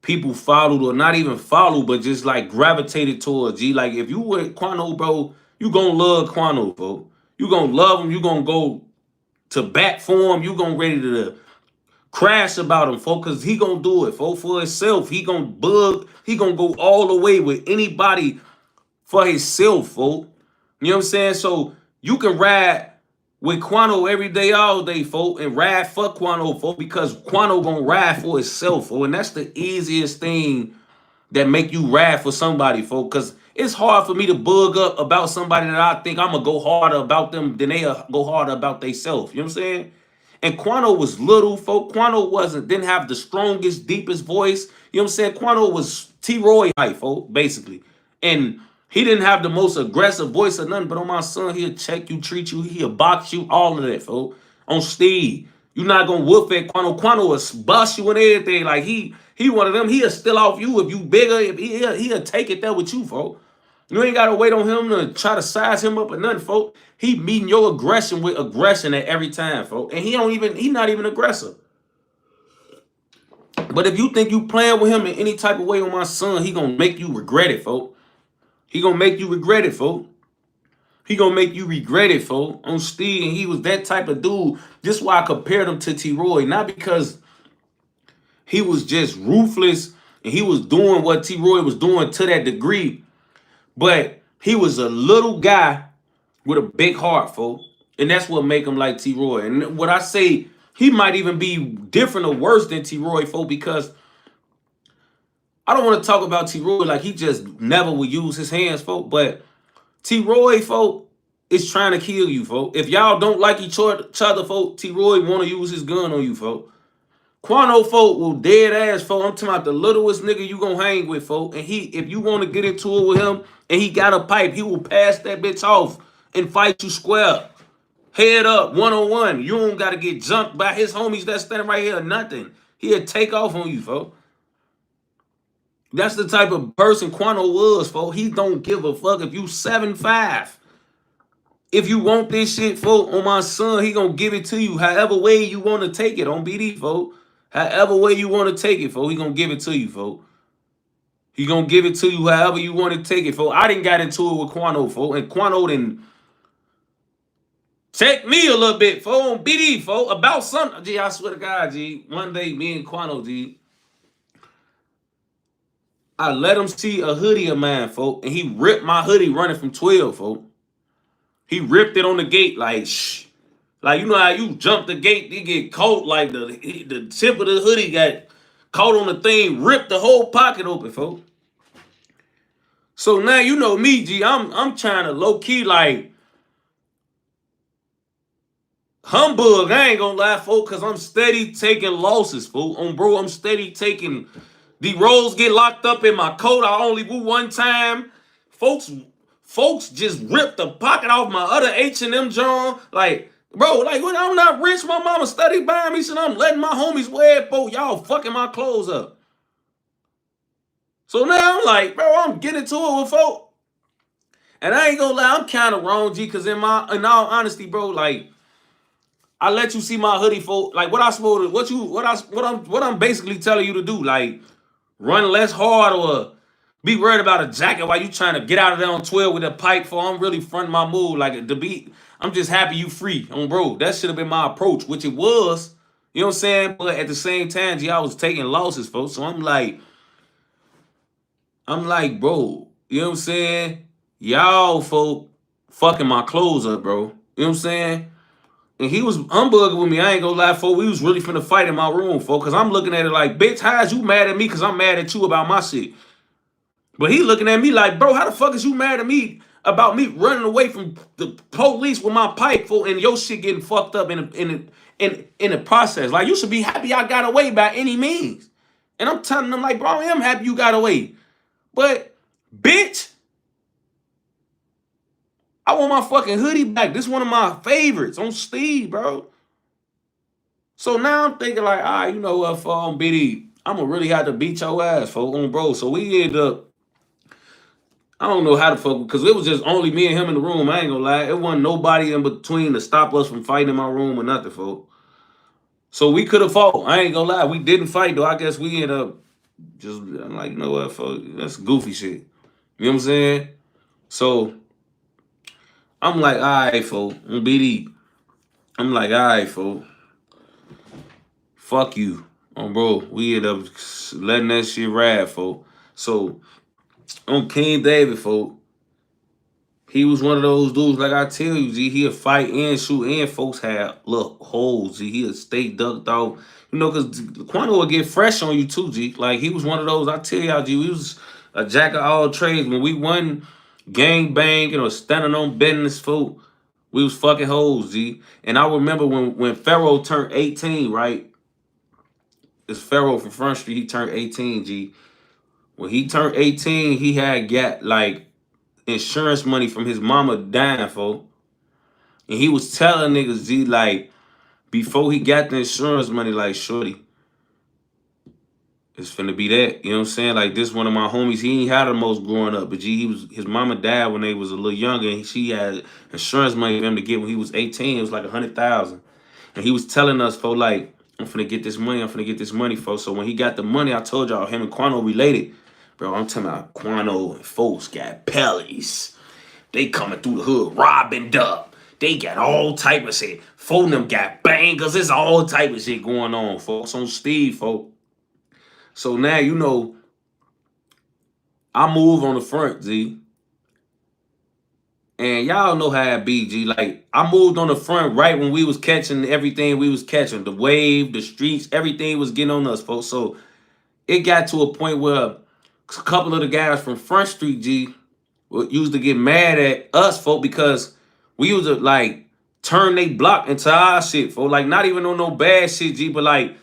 people followed, or not even followed, but just like gravitated towards. G, like if you with Quano, bro, you gonna love Quano, bro. You gonna love him. You gonna go to bat for him. You gonna ready to crash about him, folks, because he gonna do it, folks, for himself. He gonna bug. He gonna go all the way with anybody for himself, folks. You know what I'm saying? So you can ride with Quano every day, all day, folks, and ride for Quano, folks, because Quano gonna ride for itself, folks, and that's the easiest thing that make you ride for somebody, folks, because it's hard for me to bug up about somebody that I think I'm gonna go harder about them than they go harder about themselves. You know what I'm saying? And Quano was little, folk. Quano didn't have the strongest, deepest voice. You know what I'm saying? Quano was T.Roy height, folk, basically. And he didn't have the most aggressive voice or nothing, but on my son, he'll check you, treat you, he'll box you, all of that, folk. On Steve. You're not gonna whoop at Quano. Quano will bust you and everything. Like he one of them, he'll still off you if you bigger, if he'll take it there with you, folk. You ain't gotta wait on him to try to size him up or nothing, folk. He meeting your aggression with aggression at every time, folk. And he not even aggressive. But if you think you playing with him in any type of way on my son, he gonna make you regret it, folk. He gonna make you regret it, folk. He gonna make you regret it, folk. On Steve, and he was that type of dude. Just why I compared him to T.Roy, not because he was just ruthless and he was doing what T.Roy was doing to that degree, but he was a little guy with a big heart, folks. And that's what make him like T.Roy. And what I say, he might even be different or worse than T.Roy, folks, because I don't want to talk about T.Roy like he just never would use his hands, folk. But T.Roy, folk, is trying to kill you, folk. If y'all don't like each other, folk, T.Roy want to use his gun on you, folk. Quono, folk, will dead ass, folk. I'm talking about the littlest nigga you gonna hang with, folk. And if you want to get into it with him and he got a pipe, he will pass that bitch off and fight you square. Head up, one-on-one. You don't got to get jumped by his homies that's standing right here or nothing. He'll take off on you, folks. That's the type of person Quono was, folks. He don't give a fuck if you 7'5". If you want this shit, folks, on my son, he gonna give it to you however way you want to take it on BD, folks. However way you want to take it, folks, he gonna give it to you, folks. He gonna give it to you however you want to take it, folks. I didn't got into it with Quono, folks, and Quono didn't check me a little bit, folks, on BD, folks, about something. Gee, I swear to God, G, one day, me and Quono, G, I let him see a hoodie of mine, folk, and he ripped my hoodie running from 12, folk. He ripped it on the gate like, shh. Like, you know how you jump the gate, you get caught, like the tip of the hoodie got caught on the thing, ripped the whole pocket open, folk. So now you know me, G, I'm trying to low-key, like, humbug, I ain't gonna lie, folk, because I'm steady taking losses, folk. Bro, I'm steady taking... The rolls get locked up in my coat. I only woo one time. Folks just ripped the pocket off my other H&M John. Like, bro, like, when I'm not rich, my mama steady buying me shit. I'm letting my homies wear it, bro. Y'all fucking my clothes up. So now I'm like, bro, I'm getting to it with folk. And I ain't gonna lie, I'm kind of wrong, G, because in all honesty, bro, like, I let you see my hoodie, folk. Like, what I'm basically telling you to do, like, run less hard or be worried about a jacket while you trying to get out of there on 12 with a pipe for I'm really fronting my move. Like, I'm just happy you free. Bro, that should have been my approach, which it was. You know what I'm saying? But at the same time, G, I was taking losses, folks. So I'm like, bro, you know what I'm saying? Y'all, folk, fucking my clothes up, bro. You know what I'm saying? And he was unbugging with me. I ain't gonna lie, folks. We was really finna fight in my room, folks. Because I'm looking at it like, bitch, how is you mad at me? Because I'm mad at you about my shit. But he looking at me like, bro, how the fuck is you mad at me about me running away from the police with my pipe, full and your shit getting fucked up in the process? Like, you should be happy I got away by any means. And I'm telling them like, bro, I am happy you got away. But, bitch, I want my fucking hoodie back. This is one of my favorites on Steve, bro. So now I'm thinking like, all right, you know what, for BD, I'm gonna really have to beat your ass, for bro. So we ended up, I don't know how to fuck, because it was just only me and him in the room. I ain't gonna lie. It wasn't nobody in between to stop us from fighting in my room or nothing, folks. So we could have fought. I ain't gonna lie. We didn't fight, though. I guess we ended up just, I'm like, you know what, folks, that's goofy shit. You know what I'm saying? So I'm like, all right, folks, BD. I'm like, all right, folks. Fuck you. Bro, we ended up letting that shit ride, folks. So on King David, folks, he was one of those dudes, like I tell you, G, he'll fight and shoot, and folks had little holes, G. He'll stay ducked off. You know, because Quono will get fresh on you too, G. Like, he was one of those, I tell y'all, G, we was a jack of all trades. When we won gang banging or standing on business, folks, we was fucking hoes, G. And I remember when Pharaoh turned 18, right? It's Pharaoh from Front Street, he turned 18, G. When he turned 18, he had got, like, insurance money from his mama dying, folks. And he was telling niggas, G, like, before he got the insurance money, like, shorty, it's finna be that. You know what I'm saying? Like, this one of my homies, he ain't had the most growing up. But, G, his mama died when they was a little younger. And she had insurance money for him to get when he was 18. It was like $100,000. And he was telling us, folks, like, I'm finna get this money. I'm finna get this money, folks. So when he got the money, I told y'all, him and Quono related. Bro, I'm talking about Quono and folks got pellies. They coming through the hood, robbing up. They got all type of shit. Four of them got bangers. There's all type of shit going on, folks. On Steve, folks. So now, you know, I move on the front, G. And y'all know how it be, G. Like, I moved on the front right when we was catching everything we was catching. The wave, the streets, everything was getting on us, folks. So it got to a point where A couple of the guys from Front Street, G, used to get mad at us, folk, because we used to like turn they block into our shit, folk. Like not even on no bad shit, G, but like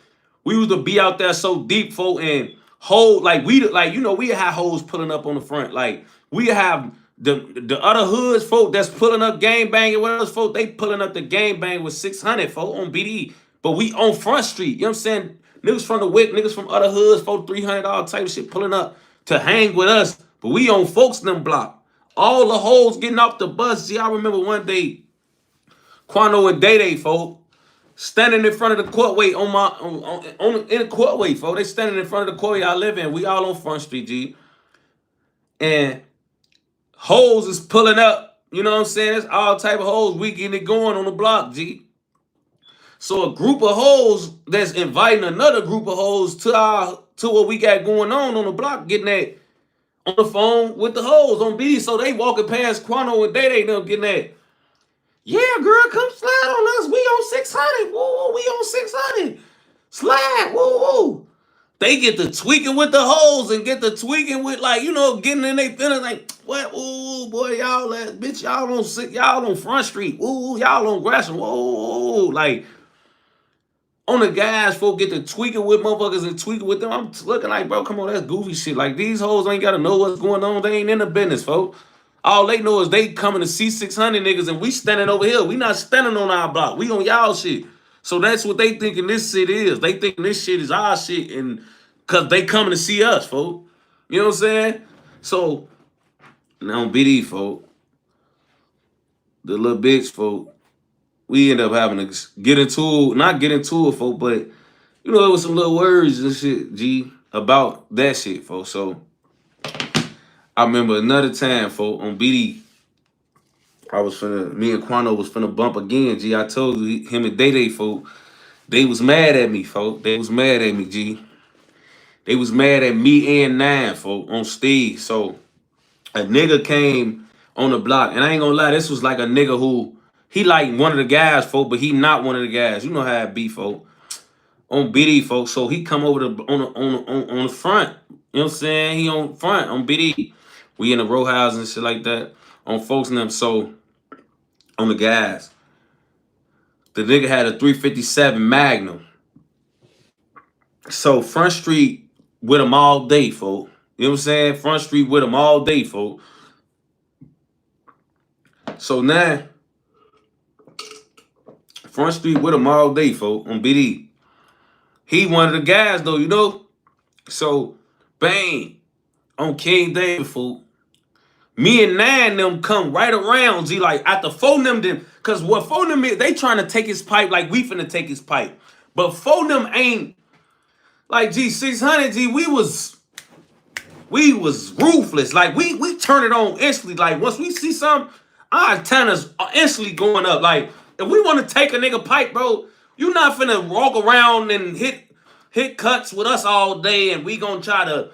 we used to be out there so deep, folk, and hold like we like we have hoes pulling up on the front. Like we have the other hoods, folk, that's pulling up gang banging with us, folk. They pulling up the gang bang with 600, folk, on BD. But we on Front Street. You know what I'm saying? Niggas from the WIC, niggas from other hoods, folk, $300 type of shit pulling up to hang with us. But we on folks them block. All the hoes getting off the bus. See, I remember one day, Quono and Day, folk, standing in front of the courtway in the courtway, folk. They standing in front of the courtway I live in. We all on Front Street, G. And hoes is pulling up. You know what I'm saying? It's all type of hoes. We getting it going on the block, G. So a group of hoes that's inviting another group of hoes to what we got going on the block, getting that on the phone with the hoes on BD. So they walking past Quono and Day them getting that. Yeah, girl, come slide on us. We on 600. Woo, we on 600. Slide, woo, woo. They get to tweaking with the hoes and get to tweaking with getting in their feelings like, what? Ooh, boy, y'all, bitch, y'all on Front Street. Ooh, y'all on Gresham. Whoa, like. On the guys, folk get to tweaking with motherfuckers and tweaking with them. I'm looking like, bro, come on, that's goofy shit. Like, these hoes ain't got to know what's going on. They ain't in the business, folk. All they know is they coming to see 600 niggas and we standing over here. We not standing on our block. We on y'all shit. So that's what they thinking this shit is. They thinking this shit is our shit and because they coming to see us, folk. You know what I'm saying? So, now BD, folk, the little bitch, folk, we end up having to not get into it, folks, but it was some little words and shit, G, about that shit, folks. So I remember another time, folks, on BD, me and Quono was finna bump again, G. I told you, him and Day, folks, they was mad at me, folks. They was mad at me, G. They was mad at me and Nine, folks, on Steve. So a nigga came on the block, and I ain't gonna lie, this was like a nigga who he like one of the guys, folk, but he not one of the guys. You know how it be, folk. On BD, folks. So he come over on the front. You know what I'm saying? He on front on BD. We in the row house and shit like that. On folks and them. So on the guys. The nigga had a 357 Magnum. So Front Street with him all day, folk. You know what I'm saying? Front Street with him all day, folk. So now Front Street with him all day, folk, on BD. He one of the guys, though, you know? So, bang, on King David, folk. Me and Nine them come right around, G, like, after phone them, because what phone them is, they trying to take his pipe like we finna take his pipe. But phone them ain't, like, G, 600, G, we was ruthless. Like, we turn it on instantly. Like, once we see something, our antennas are instantly going up. Like, if we want to take a nigga pipe, bro, you not finna walk around and hit cuts with us all day and we gonna try to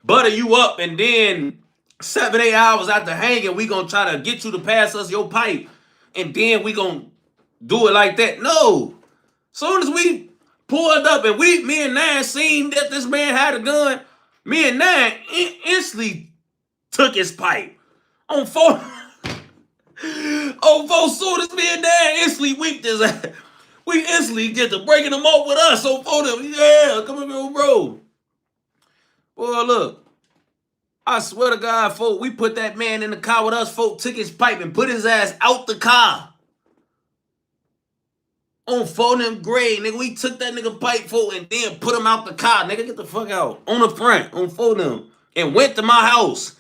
butter you up and then 7-8 hours after hanging, we gonna try to get you to pass us your pipe and then we gonna do it like that. No. Soon as we pulled up and me and Nine seen that this man had a gun, me and Nine instantly took his pipe. On phone. Soon as me and Nine instantly weeped his ass. We instantly get to breaking them off with us. So for them, yeah, come on, bro. Boy, look. I swear to God, folk, we put that man in the car with us, folk, took his pipe and put his ass out the car. On phone them gray, nigga. We took that nigga pipe, folk, and then put him out the car. Nigga, get the fuck out. On the front, on phone them. And went to my house.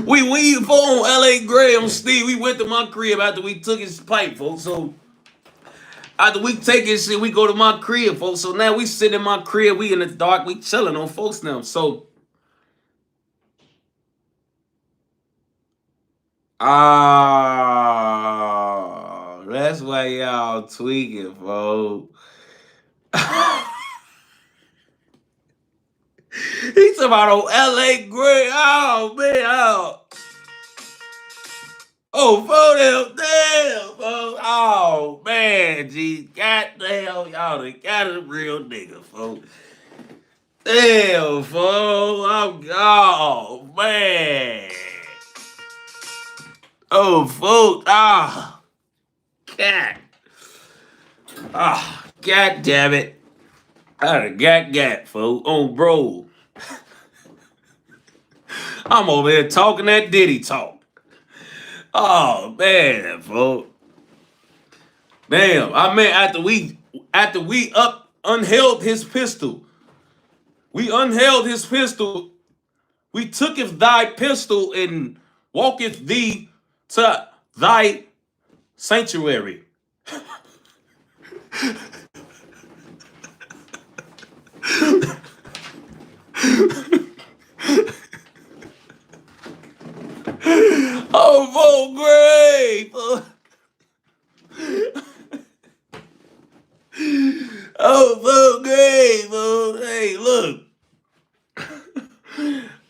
we on LA Gray on Steve. We went to my crib after we took his pipe, folks. So after we take his shit, we go to my crib, folks. So now we sit in my crib, we in the dark, we chilling on folks now. So that's why y'all tweaking, folks. He's talking about on LA Gray. Oh man, damn, folks. Oh, man, G. Goddamn, y'all got a real nigga, folks. Damn, fool. Oh, man. Oh, fool. Ah, cat. Ah, god damn it. I done got, fool. Oh, bro. I'm over here talking that Diddy talk. Oh, man, fool. Damn. I mean, after we unheld his pistol. We unheld his pistol. We tooketh thy pistol and walketh thee to thy sanctuary. Oh, for grave. Oh, for grave. Oh, hey, look.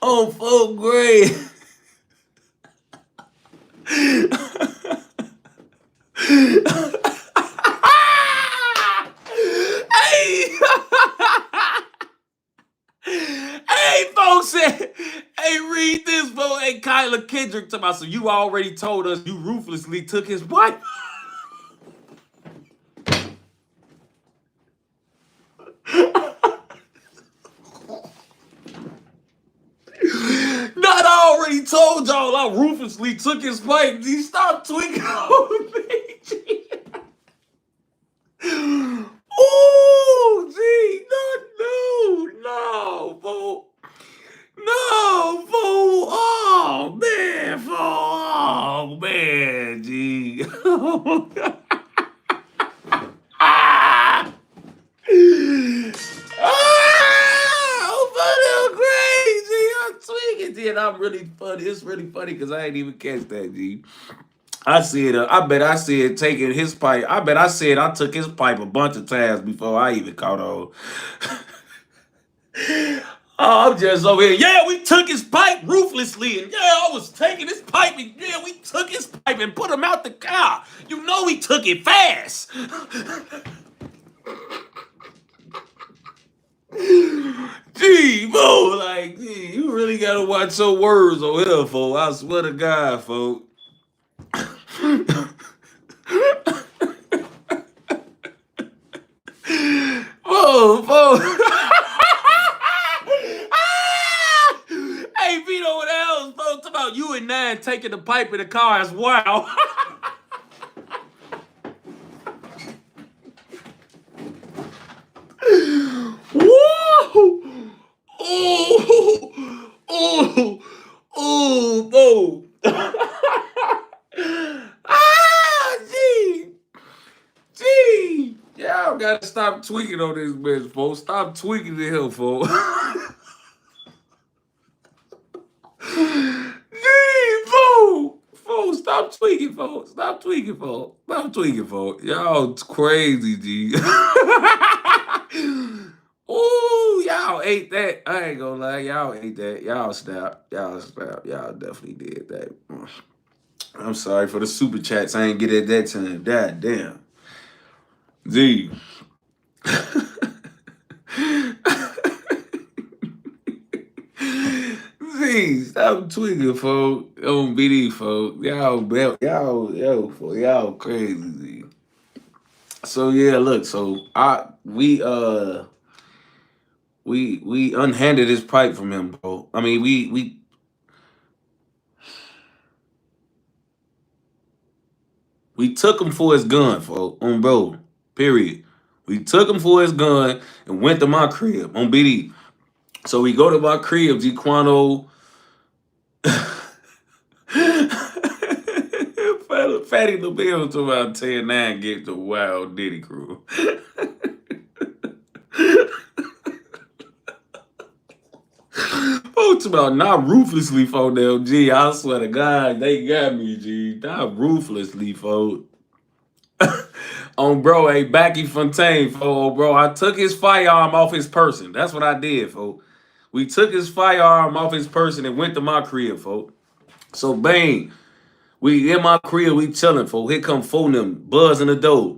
Oh, for grave. Hey, hey, folks said, hey, read this, bro. Hey, Kyla Kendrick talking about, so you already told us you ruthlessly took his wife. Not I already told y'all I ruthlessly took his pipe. He stopped tweaking on me. Oh, gee, no, fool. No, fool. Oh, man, fool. Oh, man, gee. Ah! Oh, funny, crazy. I'm tweaking, G, and I'm really funny. It's really funny because I ain't even catch that, G. I said, I bet I said taking his pipe. I bet I said I took his pipe a bunch of times before I even caught on. Oh, I'm just over here. Yeah, we took his pipe ruthlessly, and yeah, I was taking his pipe, and yeah, we took his pipe and put him out the car. You know, we took it fast. Gee, bro, like, gee, you really gotta watch your words on here, folks. I swear to God, folks. Whoa, whoa. Hey, Vito, what the hell is folks about you and Nine taking the pipe in the car as wow? Whoa! Oh! Oh! Oh! Oh! Ah! Gee! Gee! Y'all gotta stop tweaking on this bitch, folks. Stop tweaking the hell, folks. Gee, folks! Folks, stop tweaking, folks. Stop tweaking, folks. Stop tweaking, folks. Y'all crazy, G. Ooh, y'all ate that. I ain't gonna lie, y'all ate that. Y'all snapped. Y'all snapped. Y'all definitely did that. I'm sorry for the super chats. I ain't get it that time. God damn. Gee. Gee, stop tweaking, folks. On BD, folks. Y'all crazy. G. So yeah, look. So we unhanded his pipe from him, bro. I mean, we took him for his gun, folks. On bro. Period. We took him for his gun and went to my crib on BD. So we go to my crib, G Quono. Fatty the Bill to about 10-9 get the wild Diddy crew. Folks about not ruthlessly, folks. G. I swear to God, they got me, G. Not ruthlessly, folks. On bro, a Backy Fontaine, folks. Bro, I took his firearm off his person. That's what I did, folks. We took his firearm off his person and went to my crib, folks. So bang, we in my crib, we chilling, folks. Here come phone them, buzzing the door.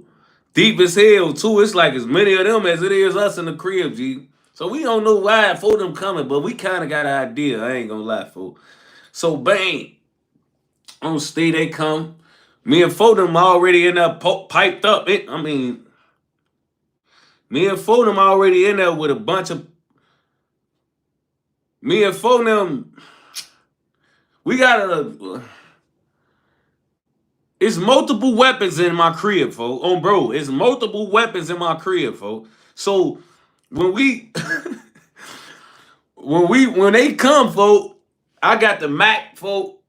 Deep as hell, too. It's like as many of them as it is us in the crib, G. So we don't know why for them coming, but we kind of got an idea. I ain't gonna lie, folks. So bang, on stay they come. Me and Fodem already in there piped up. Me and Fodem already in there with a bunch of. Me and Fodem, we got a. It's multiple weapons in my crib, folks. On bro, it's multiple weapons in my crib, folks. So when we when they come, folks, I got the Mac, folks.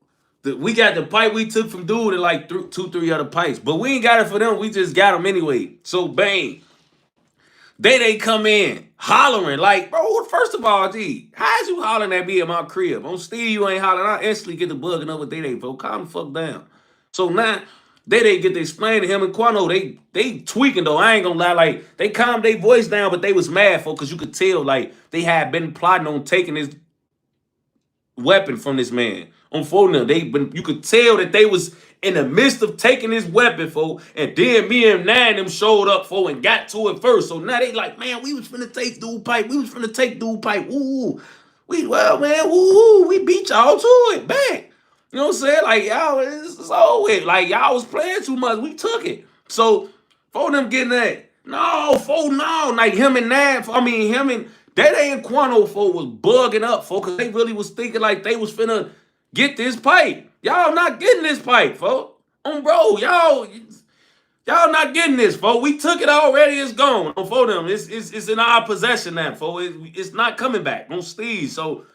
We got the pipe we took from dude and like two, three other pipes. But we ain't got it for them. We just got them anyway. So bang. They come in hollering like, bro, first of all, G, how is you hollering at me in my crib? On Steve, you ain't hollering. I instantly get the bugging up with Day, folks. Calm the fuck down. So now, Day get to explain to him and Quono, they tweaking though. I ain't gonna lie, like, they calmed their voice down, but they was mad, folks, because you could tell, like, they had been plotting on taking his weapon from this man. On phone, you could tell that they was in the midst of taking his weapon, folks, and then me and Nine them showed up, folks, and got to it first. So now they like, man, we was finna take dude pipe. We was finna take dude pipe. Woo. Well, man, woo, we beat y'all to it back. You know what I'm saying? Like, y'all, it's over with. Like, y'all was playing too much. We took it. So, for them getting that, no. Like, him and Nine, him and Day and Quono, folks, was bugging up, folks, because they really was thinking like they was finna get this pipe. Y'all not getting this pipe, folks. Bro, y'all not getting this, folks. We took it already. It's gone. For them, it's in our possession now, folks. It's not coming back on Steve. So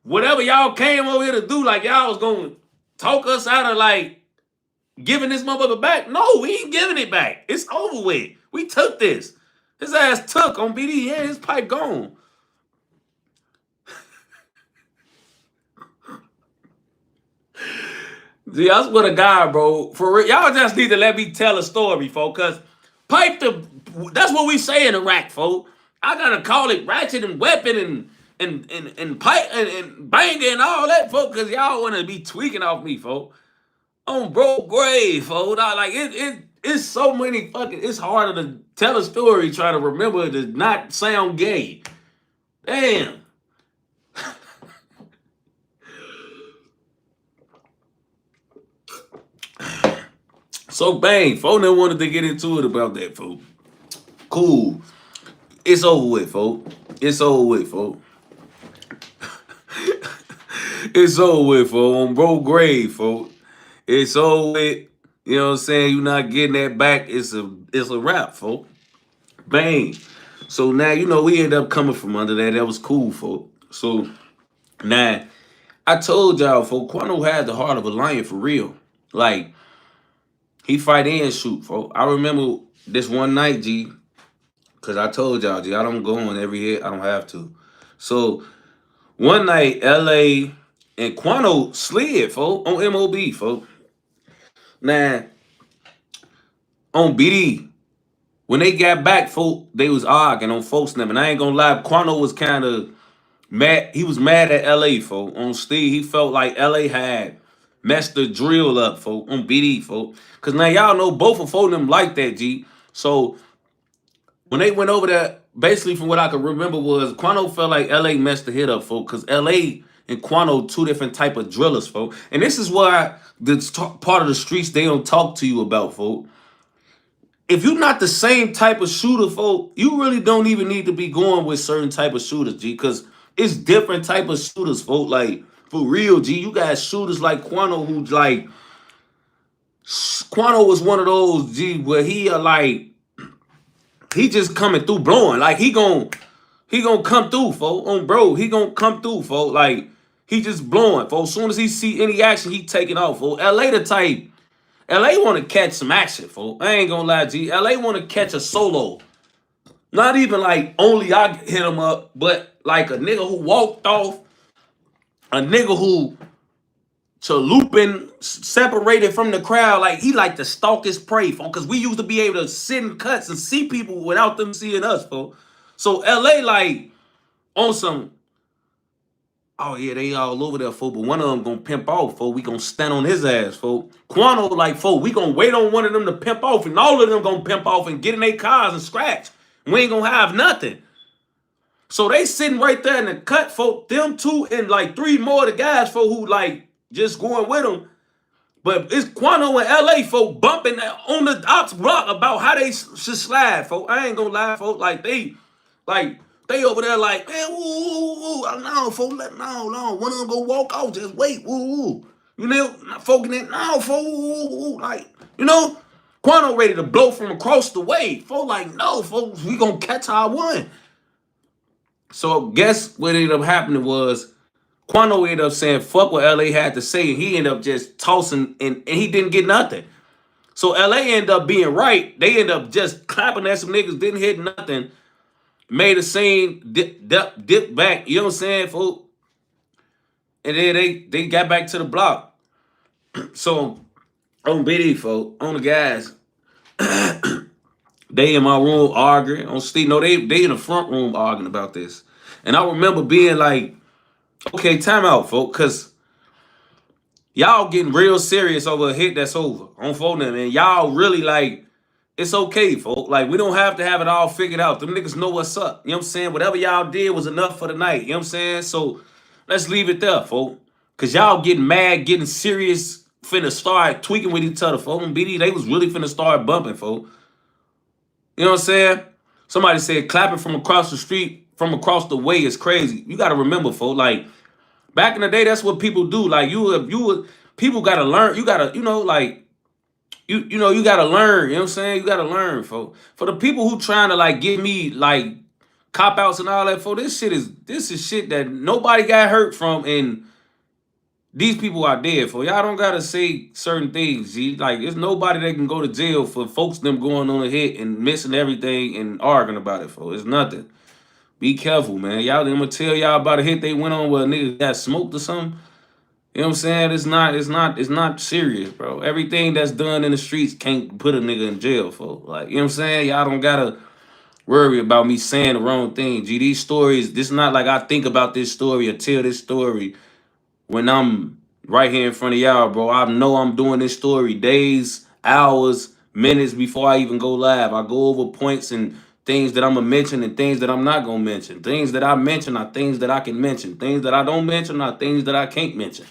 whatever y'all came over here to do, like y'all was gonna talk us out of like giving this motherfucker back. No, we ain't giving it back. It's over with. We took this. His ass took on BD. Yeah, his pipe gone. See, I swear to God, bro. For real, y'all just need to let me tell a story, folks. Cause that's what we say in Iraq, folks. I gotta call it ratchet and weapon and pipe and banging and all that, folks. Cause y'all wanna be tweaking off me, folks. On bro grave, folks. It's so many fucking. It's harder to tell a story trying to remember to not sound gay. Damn. So bang, folks wanted to get into it about that, folks. Cool. It's over with, folks. It's over with, folks. It's over with, folks. On bro grave, folks. It's over with. You know what I'm saying? You're not getting that back. It's a wrap, folks. Bang. So now, we end up coming from under that. That was cool, folks. So now, I told y'all, folks, Quono had the heart of a lion for real. Like, he fight and shoot, folks. I remember this one night, G, because I told y'all, G, I don't go on every hit. I don't have to. So, one night, L.A. and Quono slid, folks, on MOB, folks. Now, on BD, when they got back, folks, they was arguing on folks' name. And I ain't gonna lie, Quono was kind of mad. He was mad at L.A., folks. On Steve, he felt like L.A. had messed the drill up, folks, on BD, folks. Because now y'all know both of them like that, G. So when they went over there, basically from what I could remember was Quono felt like L.A. messed the hit up, folks. Because L.A. and Quono, two different type of drillers, folks. And this is why this part of the streets they don't talk to you about, folks. If you're not the same type of shooter, folks, you really don't even need to be going with certain type of shooters, G. Because it's different type of shooters, folks. Like, for real, G, you got shooters like Quono who, like, Quono was one of those, G, where he just coming through blowing. Like, he gonna come through, folks. On bro, he gonna come through, folks. Like, he just blowing, folks. As soon as he see any action, he taking off, folks. LA the type. LA want to catch some action, folks. I ain't gonna lie, G. LA want to catch a solo. Not even like only I hit him up, but like a nigga who walked off, a nigga who looping separated from the crowd, like he like to stalk his prey, folks. Because we used to be able to sit in cuts and see people without them seeing us, folks. So LA like on some, oh yeah, they all over there, folks. But one of them gonna pimp off, folks. We gonna stand on his ass, folks. Quono like, folks, we gonna wait on one of them to pimp off, and all of them gonna pimp off and get in their cars and scratch. We ain't gonna have nothing. So they sitting right there in the cut, folk. Them two and like three more of the guys, folk, who like just going with them. But it's Quono and LA, folk, bumping on the ops block about how they should slide, folk. I ain't gonna lie, folk. Like, they over there like, man, woo, no, folk, no. One of them go walk off, just wait, woo. You know, folk in it, no, folk, woo. Like, you know, Quono ready to blow from across the way. Folk like, no, folks, we gonna catch our one. So guess what ended up happening was Quano ended up saying fuck what LA had to say, and he ended up just tossing and he didn't get nothing. So LA ended up being right. They ended up just clapping at some niggas, didn't hit nothing, made a scene, dip back, you know what I'm saying, fool? And then they got back to the block. So on BD, folk, on the guys, they in my room arguing on Steve. No, they in the front room arguing about this. And I remember being like, okay, time out, folks, because y'all getting real serious over a hit that's over on phone them, and y'all really like, it's okay, folks. Like, we don't have to have it all figured out. Them niggas know what's up. You know what I'm saying? Whatever y'all did was enough for the night. You know what I'm saying? So let's leave it there, folks. Because y'all getting mad, getting serious, finna start tweaking with each other, folks. And BD, they was really finna start bumping, folks. You know what I'm saying? Somebody said clapping from across the street, from across the way is crazy. You got to remember, folks, like, back in the day, that's what people do. Like, people got to learn. You got to, like, you got to learn. You know what I'm saying? You got to learn, folks. For the people who trying to, like, give me, like, cop-outs and all that, folks, this is shit that nobody got hurt from, and these people are dead, folks. Y'all don't got to say certain things, G. Like, there's nobody that can go to jail for folks them going on a hit and missing everything and arguing about it, folks. It's nothing. Be careful, man. Y'all, I'm gonna tell y'all about a hit they went on where a nigga got smoked or something. You know what I'm saying? It's not serious, bro. Everything that's done in the streets can't put a nigga in jail for. Like, you know what I'm saying? Y'all don't gotta worry about me saying the wrong thing. G, these stories, this is not like I think about this story or tell this story when I'm right here in front of y'all, bro. I know I'm doing this story days, hours, minutes before I even go live. I go over points and things that I'm going to mention and things that I'm not going to mention. Things that I mention are things that I can mention. Things that I don't mention are things that I can't mention.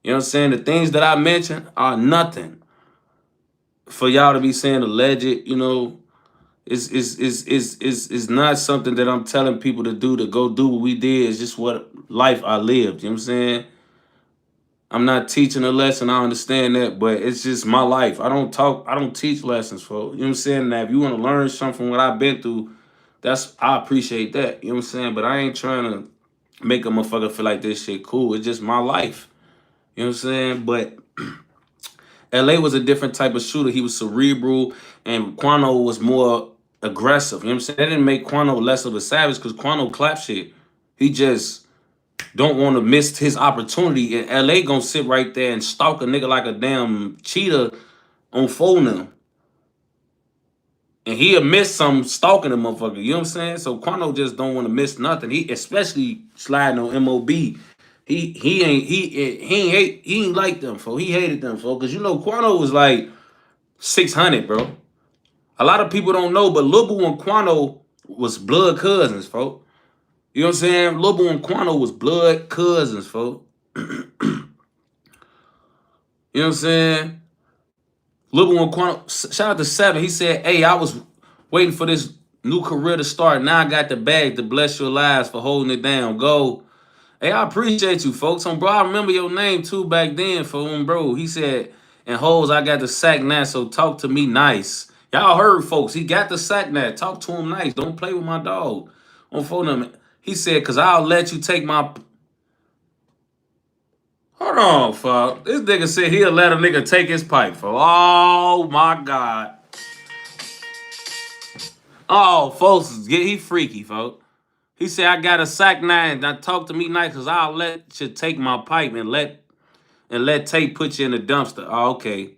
You know what I'm saying? The things that I mention are nothing. For y'all to be saying alleged, you know, it's not something that I'm telling people to do, to go do what we did. It's just what life I lived. You know what I'm saying? I'm not teaching a lesson. I understand that, but it's just my life. I don't teach lessons, folks. You know what I'm saying? Now, if you want to learn something from what I've been through, I appreciate that. You know what I'm saying? But I ain't trying to make a motherfucker feel like this shit cool. It's just my life. You know what I'm saying? But LA was a different type of shooter. He was cerebral, and Quono was more aggressive. You know what I'm saying? That didn't make Quono less of a savage because Quono clap shit. He just don't want to miss his opportunity, and LA gonna sit right there and stalk a nigga like a damn cheetah on phone them. And he'll miss some stalking a motherfucker. You know what I'm saying? So Quano just don't want to miss nothing. He especially sliding on MOB. He ain't like them, folks. He hated them, folks. Cause you know Quano was like 600, bro. A lot of people don't know, but Lil Boo and Quano was blood cousins, folks. You know what I'm saying? Lil Boo and Quano was blood cousins, folks. You know what I'm saying? Lil Boo and Quano, shout out to Seven. He said, hey, I was waiting for this new career to start. Now I got the bag to bless your lives for holding it down. Go. Hey, I appreciate you, folks. Bro, I remember your name, too, back then, for him, bro. He said, and hoes, I got the sack now, so talk to me nice. Y'all heard, folks. He got the sack now. Talk to him nice. Don't play with my dog. On phone. He said, because I'll let you take my... Hold on, fuck. This nigga said he'll let a nigga take his pipe, folks. Oh, my God. Oh, folks, he freaky, folks. He said, I got a sack now, and I talk to me nice, because I'll let you take my pipe and let Tate put you in the dumpster. Oh, okay.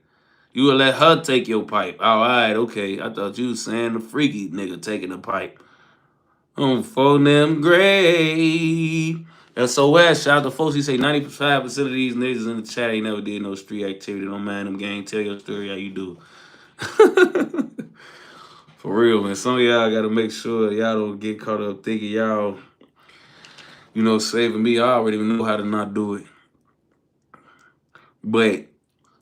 You will let her take your pipe. All right, okay. I thought you was saying the freaky nigga taking the pipe. On phone them grave. SOS, shout out to folks. He say 95% of these niggas in the chat ain't never did no street activity. Don't mind them gang. Tell your story how you do. For real, man. Some of y'all gotta make sure y'all don't get caught up thinking y'all, saving me. I already know how to not do it. But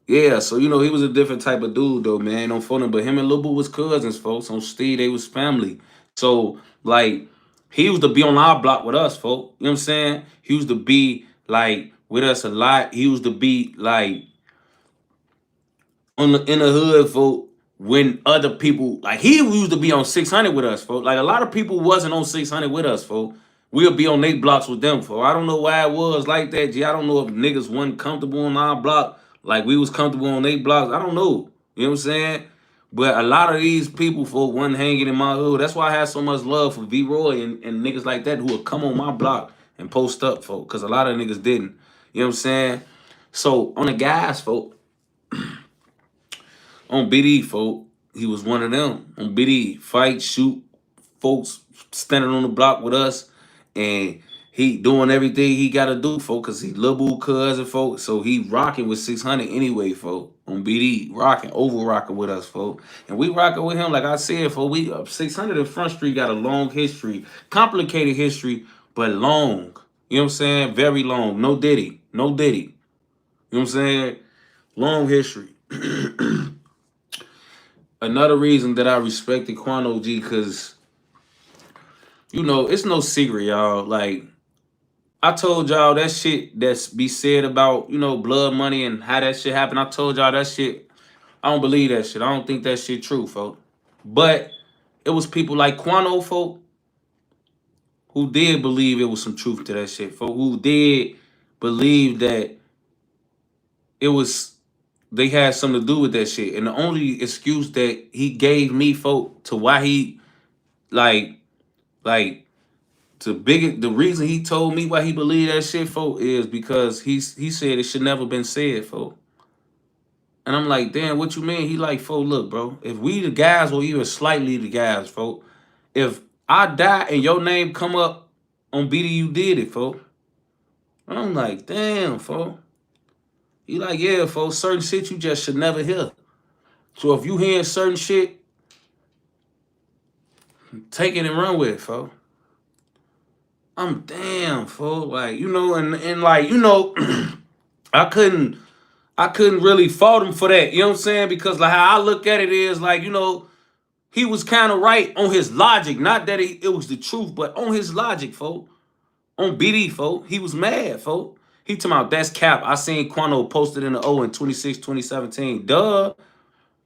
yeah, so he was a different type of dude though, man. On phone, but him and Lil Boo was cousins, folks. On Steve, they was family. So like, he used to be on our block with us, folks. You know what I'm saying? He used to be like with us a lot. He used to be like in the hood, folk, when other people like he used to be on 600 with us, folk. Like a lot of people wasn't on 600 with us, folk. We'll be on their blocks with them, folk. I don't know why it was like that, G. I don't know if niggas wasn't comfortable on our block like we was comfortable on their blocks. I don't know. You know what I'm saying? But a lot of these people, folk, wasn't hanging in my hood. That's why I have so much love for T.Roy and niggas like that who would come on my block and post up, folk. Because a lot of niggas didn't. You know what I'm saying? So on the guys, folk, on BD, folk, he was one of them. On BD, fight, shoot, folks standing on the block with us, and he doing everything he gotta do, folk, cause he Lil Boo cousin, folk. So he rocking with 600 anyway, folk. On BD, rocking, over rocking with us, folk. And we rocking with him, like I said, folk. We 600 in Front Street got a long history, complicated history, but long. You know what I'm saying? Very long. No Diddy. No Diddy. You know what I'm saying? Long history. Another reason that I respected Quono G, cause it's no secret, y'all. Like I told y'all that shit that's be said about blood money and how that shit happened. I told y'all that shit. I don't believe that shit. I don't think that shit true, folk. But it was people like Quono, folk, who did believe it was some truth to that shit, folk. Who did believe that it was they had something to do with that shit. And the only excuse that he gave me, folk, to why he like Like the reason he told me why he believed that shit, folk, is because he said it should never been said, folk. And I'm like, damn, what you mean? He like, folk, look, bro, if we the guys or even slightly the guys, folk, if I die and your name come up on BD, you did it, folk. I'm like, damn, folk. He like, yeah, folks, certain shit you just should never hear. So if you hearing certain shit, take it and run with it, folks. I'm damn, fool. Like, and like, I couldn't really fault him for that. You know what I'm saying? Because like how I look at it is like, he was kind of right on his logic. Not that it was the truth, but on his logic, folk. On BD, folk. He was mad, folk. He talking about that's cap. I seen Quono posted in the O in 2017. Duh.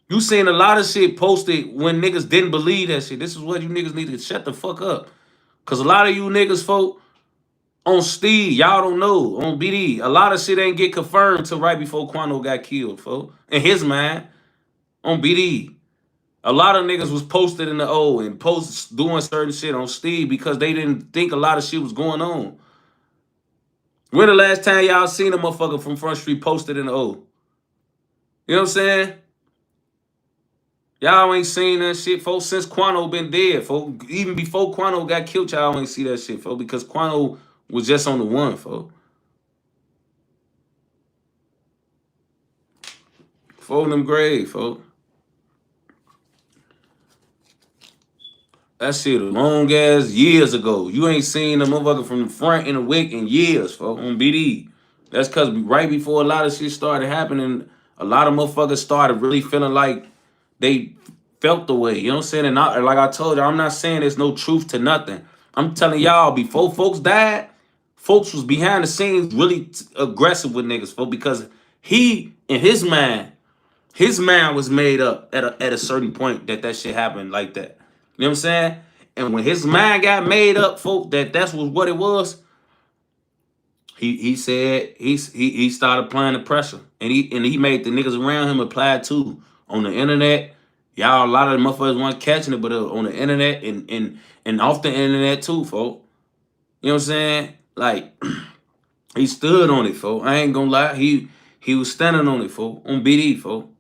You seen a lot of shit posted when niggas didn't believe that shit. This is what you niggas need to shut the fuck up. Cause a lot of you niggas, folk, on Steve, y'all don't know. On BD, a lot of shit ain't get confirmed till right before Quono got killed, folks. In his mind, on BD, a lot of niggas was posted in the O and posts doing certain shit on Steve because they didn't think a lot of shit was going on. When the last time y'all seen a motherfucker from Front Street posted in the O? You know what I'm saying? Y'all ain't seen that shit, folks, since Quono been dead, folks. Even before Quono got killed, y'all ain't see that shit, folks, because Quono was just on the one, folks. Folding them grave, folks. That shit a long ass years ago. You ain't seen a motherfucker from the front in the wick in years, folks, on BD. That's cause right before a lot of shit started happening, a lot of motherfuckers started really feeling like they felt the way. You know what I'm saying? And like I told you, I'm not saying there's no truth to nothing. I'm telling y'all, before folks died, folks was behind the scenes really aggressive with niggas, folks, because he, in his mind was made up at a certain point that shit happened like that. You know what I'm saying? And when his mind got made up, folk, that's what it was. He said he started applying the pressure, and he made the niggas around him apply too on the internet. Y'all, a lot of the motherfuckers weren't catching it, but on the internet and off the internet too, folk. You know what I'm saying? Like he stood on it, folk. I ain't gonna lie, he was standing on it, folk, on BD, folk.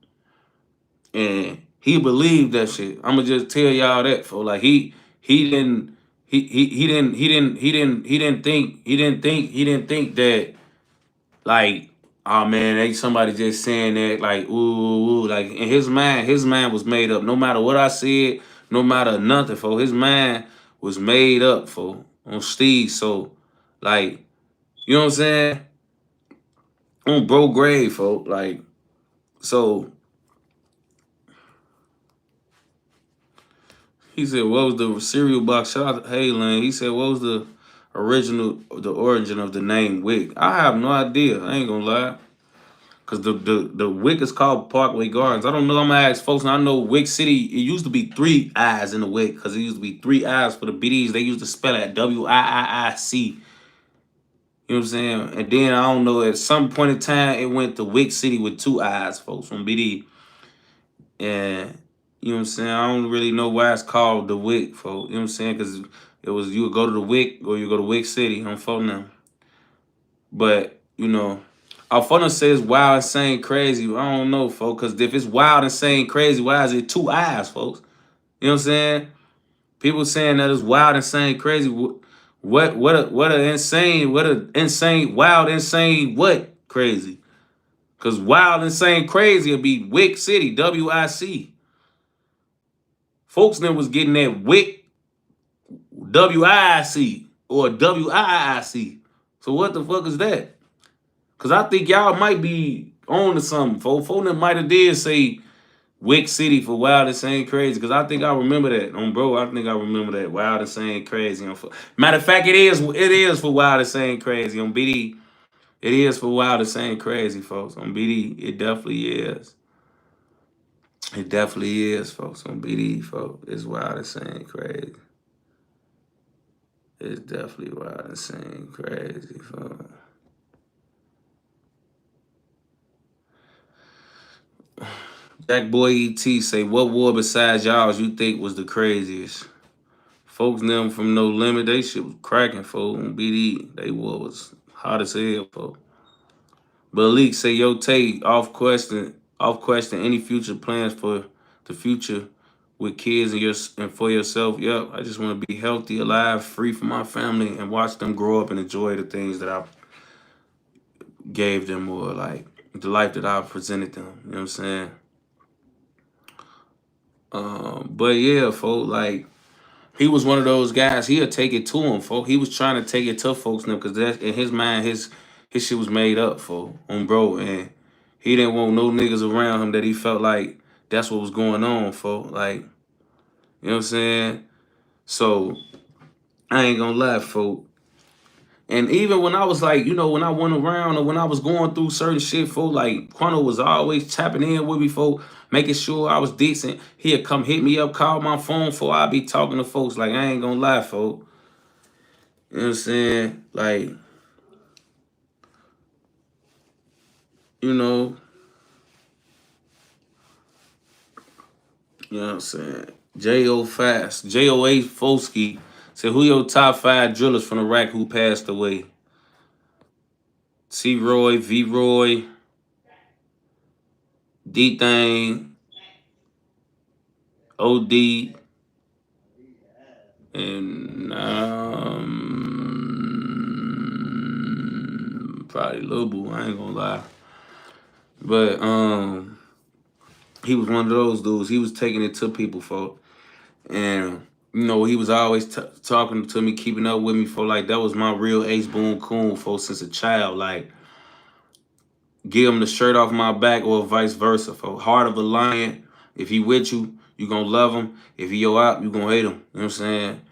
And he believed that shit. I'ma just tell y'all that, for like he didn't he didn't think that like, oh man, ain't somebody just saying that like ooh, like in his mind was made up. No matter what I said, no matter nothing, folks. His mind was made up, folks, on Steve. So, like, you know what I'm saying? On bro grave, folks. Like, so he said, what was the cereal box? Shout out to Lane. He said, what was the origin of the name Wick? I have no idea. I ain't gonna lie. Cause the Wick is called Parkway Gardens. I don't know. I'm gonna ask folks. And I know Wick City. It used to be 3 I's in the Wick, cause it used to be 3 I's for the BDs. They used to spell it WIIIC. You know what I'm saying? And then I don't know. At some point in time, it went to Wick City with 2 I's, folks, from BD. And you know what I'm saying? I don't really know why it's called the Wick, folks. You know what I'm saying? Cause it was you would go to the Wick or you go to Wick City on phone now. But you know. Our fun says wild, insane, crazy. I don't know, folks. Because if it's wild, insane, crazy, why is it 2 I's, folks? You know what I'm saying? People saying that it's wild, insane, crazy. What a insane, wild, insane, what crazy? Because wild, insane, crazy would be Wick City, WIC. Folks then was getting that Wick, WIC, or WIIC. So what the fuck is that? Because I think y'all might be on to something, folks. Folks that might have did say Wick City for Wild and Insane Crazy. Because I think I remember that. Bro, I think I remember that. Wild and Insane Crazy. Matter of fact, it is for Wild and Insane Crazy. On BD, it is for Wild and Insane Crazy, folks. On BD, it definitely is. It definitely is, folks. On BD, folks. It's Wild and Insane Crazy. It's definitely Wild and Insane Crazy, folks. Jack Boy ET say, what war besides y'all's you think was the craziest? Folks them from No Limit, they shit was cracking, folks. On BD, they war was hot as hell, folks. But Leak say, yo, Tay, off question, any future plans for the future with kids and for yourself? Yep, I just want to be healthy, alive, free from my family, and watch them grow up and enjoy the things that I gave them, or like the life that I presented them. You know what I'm saying? But yeah, folks, like he was one of those guys. He'll take it to him, folks. He was trying to take it to folks now because that in his mind, his shit was made up, for on bro, and he didn't want no niggas around him that he felt like that's what was going on, folks. Like, you know what I'm saying? So I ain't gonna lie, folks. And even when I was like, you know, when I went around or when I was going through certain shit, folk, like Quono was always tapping in with me, folk, making sure I was decent. He'd come hit me up, call my phone, for I'd be talking to folks. Like, I ain't gonna lie, folk. You know what I'm saying? Like, you know, you know what I'm saying? J.O. Fast, J.O.A. Foski said, who your top 5 drillers from Iraq who passed away? T.Roy, V-Roy, D-Thing, O.D., and probably Lil Boo, I ain't gonna lie. But he was one of those dudes. He was taking it to people, for, and you know, he was always talking to me, keeping up with me, for like that was my real Ace Boone Coon, for since a child. Like, give him the shirt off my back or vice versa. For heart of a lion, if he with you, you gonna love him. If he your out, you gonna hate him. You know what I'm saying?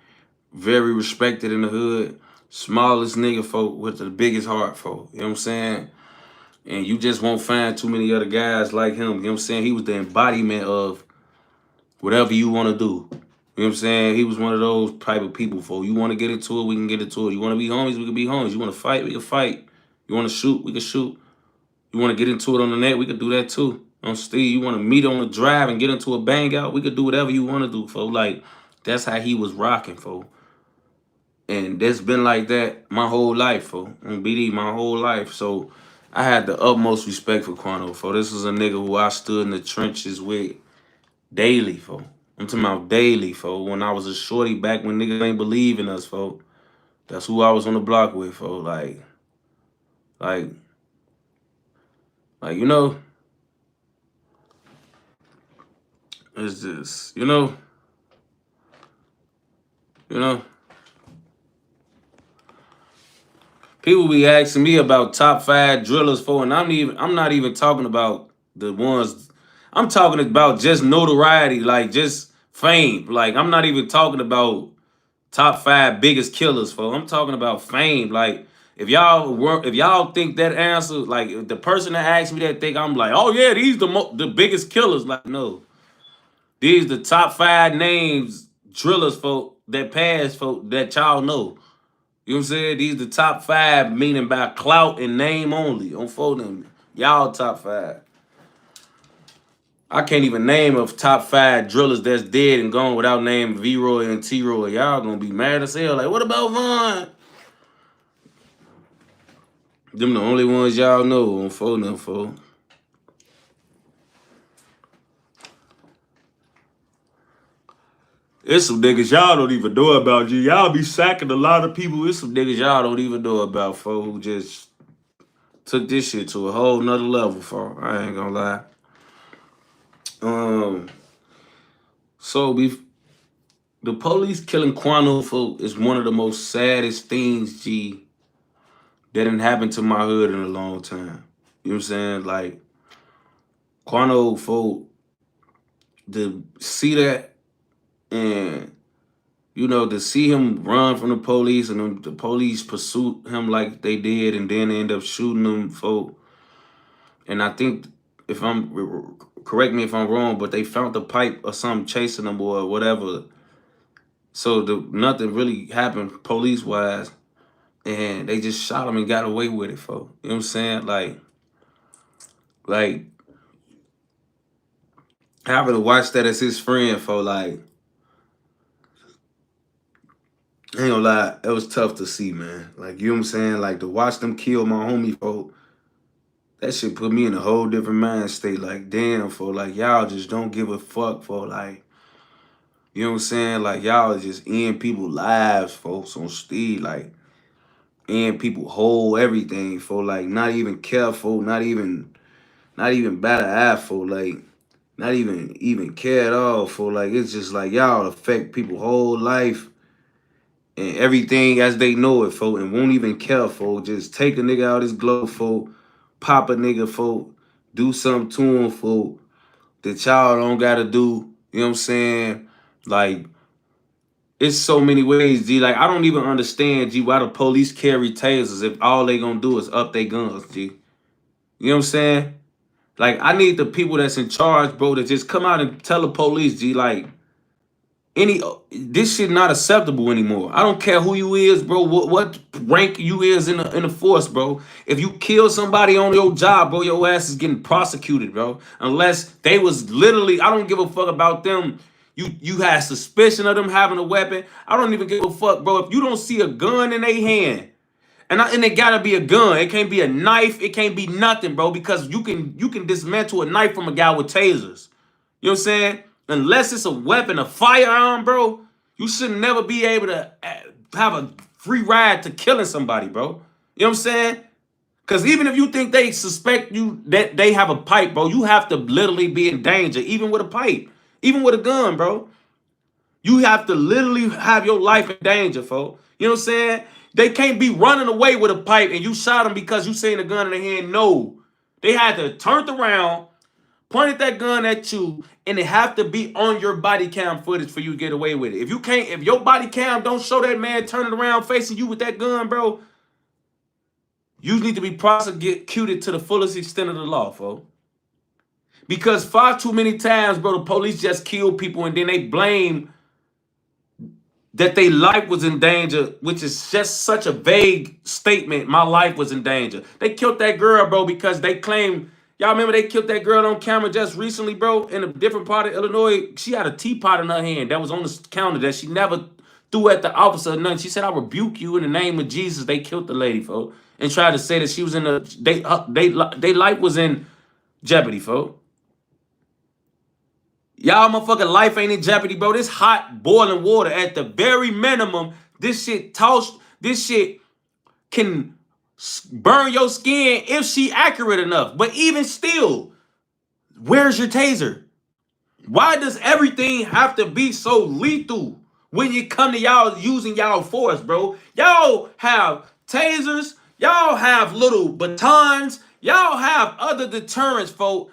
Very respected in the hood. Smallest nigga, folk, with the biggest heart, folk. You know what I'm saying? And you just won't find too many other guys like him. You know what I'm saying? He was the embodiment of whatever you want to do. You know what I'm saying? He was one of those type of people, folk. You want to get into it, we can get into it. You want to be homies, we can be homies. You want to fight, we can fight. You want to shoot, we can shoot. You want to get into it on the net, we can do that too. On Steve, you want to meet on the drive and get into a bang out, we could do whatever you want to do, folk. Like, that's how he was rocking, folk. And that's been like that my whole life, fo. On BD, my whole life. So I had the utmost respect for Quono, fo. This was a nigga who I stood in the trenches with daily, fo. I'm talking about daily, fo. When I was a shorty back when niggas ain't believe in us, fo. That's who I was on the block with, fo. Like, you know, it's just, you know. You know, people be asking me about top 5 drillers for, and I'm not even talking about the ones. I'm talking about just notoriety, like just fame. Like I'm not even talking about top 5 biggest killers for. I'm talking about fame. Like if y'all think that answer, like if the person that asked me that think I'm like, oh yeah, these the biggest killers. Like no, these the top 5 names drillers for that passed for that y'all know. You know what I'm saying? These the top 5, meaning by clout and name only. On them. Y'all top 5. I can't even name of top 5 drillers that's dead and gone without naming V-Roy and T.Roy. Y'all gonna be mad as hell. Like, what about Vaughn? Them the only ones y'all know on them, folks. It's some niggas y'all don't even know about, G. Y'all be sacking a lot of people. It's some niggas y'all don't even know about, folks, who just took this shit to a whole nother level, folks. I ain't gonna lie. Um, so the police killing Quono, folk, is one of the most saddest things, G, that didn't happen to my hood in a long time. You know what I'm saying? Like, Quono, folk, to see that and, you know, to see him run from the police and the police pursue him like they did and then end up shooting him, folk. And I think, if I'm, correct me if I'm wrong, but they found the pipe or something chasing him or whatever. So nothing really happened police wise. And they just shot him and got away with it, folks. You know what I'm saying? Like having to watch that as his friend, for like, I ain't gonna lie, it was tough to see, man. Like, you know what I'm saying? Like, to watch them kill my homie, folk, that shit put me in a whole different mind state. Like, damn, folk, like, y'all just don't give a fuck, for like, you know what I'm saying? Like, y'all just end people's lives, folks, on steed, like, end people whole everything, for like, not even careful, not even bat an eye, for like, not even care at all, for like, it's just like y'all affect people whole life and everything as they know it, folk, and won't even care, folk. Just take a nigga out his glove, folk, pop a nigga, folk, do something to him, folk, that y'all don't gotta do. You know what I'm saying? Like, it's so many ways, G. Like, I don't even understand, G, why the police carry tasers if all they gonna do is up their guns, G. You know what I'm saying? Like, I need the people that's in charge, bro, to just come out and tell the police, G, like, this shit not acceptable anymore. I don't care who you is, bro. What rank you is in the force, bro. If you kill somebody on your job, bro, your ass is getting prosecuted, bro. Unless they was literally, I don't give a fuck about them. You had suspicion of them having a weapon. I don't even give a fuck, bro. If you don't see a gun in their hand, and it gotta be a gun. It can't be a knife. It can't be nothing, bro. Because you can dismantle a knife from a guy with tasers. You know what I'm saying? Unless it's a weapon, a firearm, bro, you should never be able to have a free ride to killing somebody, bro. You know what I'm saying? Because even if you think they suspect you that they have a pipe, bro, you have to literally be in danger, even with a pipe, even with a gun, bro. You have to literally have your life in danger, folks. You know what I'm saying? They can't be running away with a pipe and you shot them because you seen a gun in their hand. No. They had to turn around, pointed that gun at you, and it have to be on your body cam footage for you to get away with it. If your body cam don't show that man turning around facing you with that gun, bro, you need to be prosecuted to the fullest extent of the law, folks. Because far too many times, bro, the police just kill people and then they blame that their life was in danger, which is just such a vague statement. My life was in danger. They killed that girl, bro, because they claim. Y'all remember they killed that girl on camera just recently, bro, in a different part of Illinois. She had a teapot in her hand that was on the counter that she never threw at the officer or nothing. She said, "I rebuke you in the name of Jesus." They killed the lady, folks, and tried to say that she was in the they life was in jeopardy, folks. Y'all motherfucking life ain't in jeopardy, bro. This hot boiling water at the very minimum. This shit can burn your skin if she accurate enough. But even still, where's your taser? Why does everything have to be so lethal? when you come to y'all using y'all force, bro. Y'all have tasers, y'all have little batons, y'all have other deterrents, folk,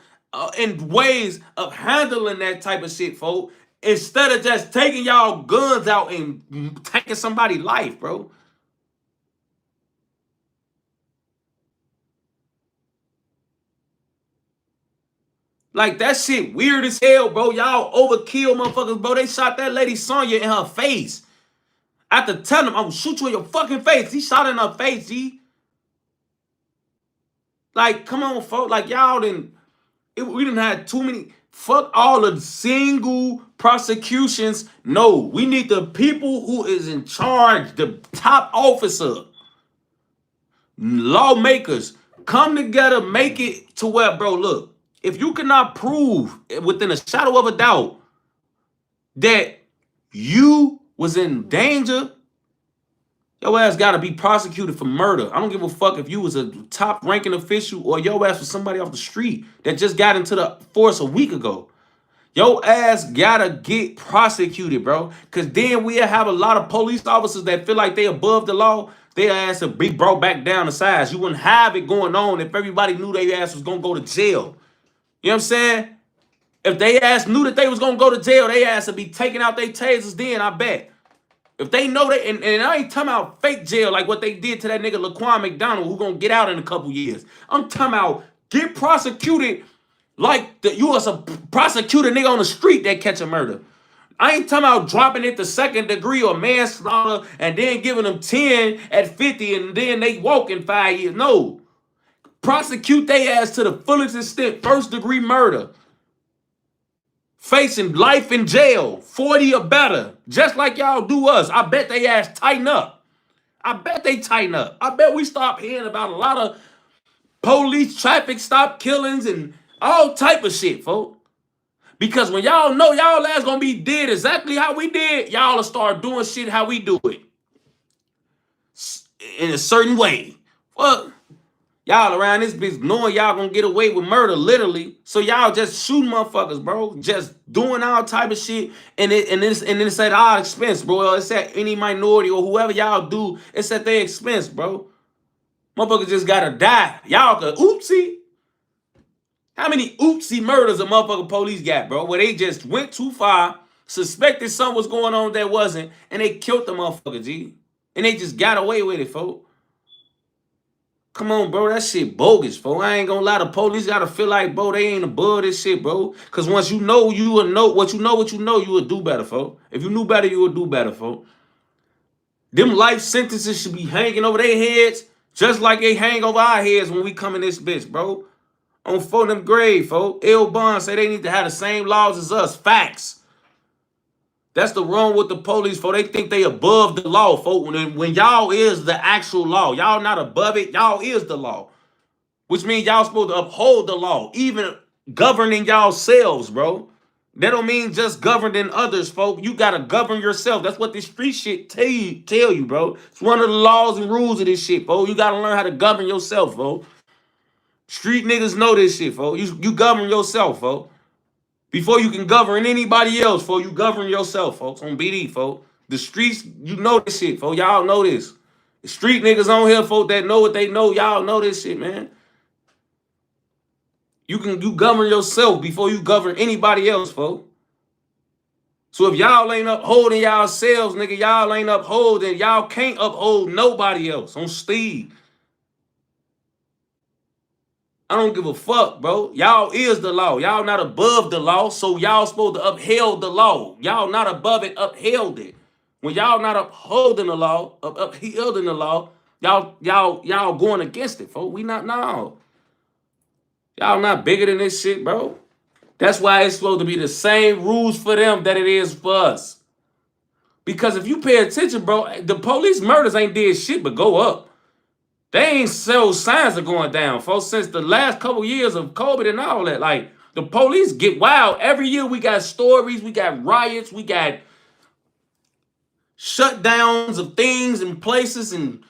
and ways of handling that type of shit, folk. Instead of just taking y'all guns out and taking somebody's life, bro. Like, that shit weird as hell, bro. Y'all overkill motherfuckers, bro. They shot that lady Sonya in her face. After telling him, I'm gonna shoot you in your fucking face. He shot in her face, G. Like, come on, folks. Like, y'all didn't. We didn't have too many. Fuck all the single prosecutions. No, we need the people who is in charge, the top officer, lawmakers, come together, make it to where, bro, look, if you cannot prove within a shadow of a doubt that you was in danger, your ass gotta be prosecuted for murder. I don't give a fuck if you was a top ranking official or your ass was somebody off the street that just got into the force a week ago. Your ass gotta get prosecuted, bro. Cause then we'll have a lot of police officers that feel like they above the law. Their ass will be brought back down to size. You wouldn't have it going on if everybody knew their ass was gonna go to jail. You know what I'm saying? If they ass knew that they was gonna go to jail, they ass would be taking out their tasers then, I bet. If they know that, and I ain't talking about fake jail like what they did to that nigga Laquan McDonald who gonna get out in a couple years. I'm talking about get prosecuted like you was a prosecutor nigga on the street that catch a murder. I ain't talking about dropping it to second degree or manslaughter and then giving them 10 at 50 and then they walk in 5 years. No. Prosecute they ass to the fullest extent, first degree murder. Facing life in jail, 40 or better, just like y'all do us. I bet they ass tighten up. I bet they tighten up. I bet we stop hearing about a lot of police traffic stop killings and all type of shit, folks. Because when y'all know y'all ass gonna be dead exactly how we did, y'all will start doing shit how we do it. In a certain way. Fuck. Y'all around this bitch knowing y'all gonna get away with murder, literally. So y'all just shooting motherfuckers, bro. Just doing all type of shit. And it's at our expense, bro. It's at any minority or whoever y'all do, it's at their expense, bro. Motherfuckers just gotta die. Y'all could oopsie. How many oopsie murders a motherfucking police got, bro? Where they just went too far, suspected something was going on that wasn't, and they killed the motherfucker, G. And they just got away with it, folks. Come on, bro. That shit bogus, folks. I ain't gonna lie. The police gotta feel like, bro, they ain't above this shit, bro. Cause once you know, you will know what you know, you will do better, folks. If you knew better, you would do better, folks. Them life sentences should be hanging over their heads, just like they hang over our heads when we come in this bitch, bro. On for them grave, folks. L. Bond say they need to have the same laws as us. Facts. That's the wrong with the police, folks. They think they above the law, folks. When y'all is the actual law. Y'all not above it. Y'all is the law. Which means y'all supposed to uphold the law. Even governing y'allselves, bro. That don't mean just governing others, folks. You gotta govern yourself. That's what this street shit tell you, bro. It's one of the laws and rules of this shit, folks. You gotta learn how to govern yourself, folks. Street niggas know this shit, folks. You govern yourself, folks. Before you can govern anybody else, folks, you govern yourself, folks. On BD, folks. The streets, you know this shit, folks. Y'all know this. The street niggas on here, folks, that know what they know. Y'all know this shit, man. You govern yourself before you govern anybody else, folks. So if y'all ain't upholding yourselves, nigga, y'all ain't upholding, y'all can't uphold nobody else on Steve. I don't give a fuck, bro. Y'all is the law. Y'all not above the law, so y'all supposed to upheld the law. Y'all not above it, upheld it. When y'all not upholding the law, uphilding the law, y'all going against it, folks. We not now. Y'all not bigger than this shit, bro. That's why it's supposed to be the same rules for them that it is for us. Because if you pay attention, bro, the police murders ain't did shit but go up. They ain't show signs of going down, folks, since the last couple years of COVID and all that. Like, the police get wild. Every year we got stories, we got riots, we got shutdowns of things and places and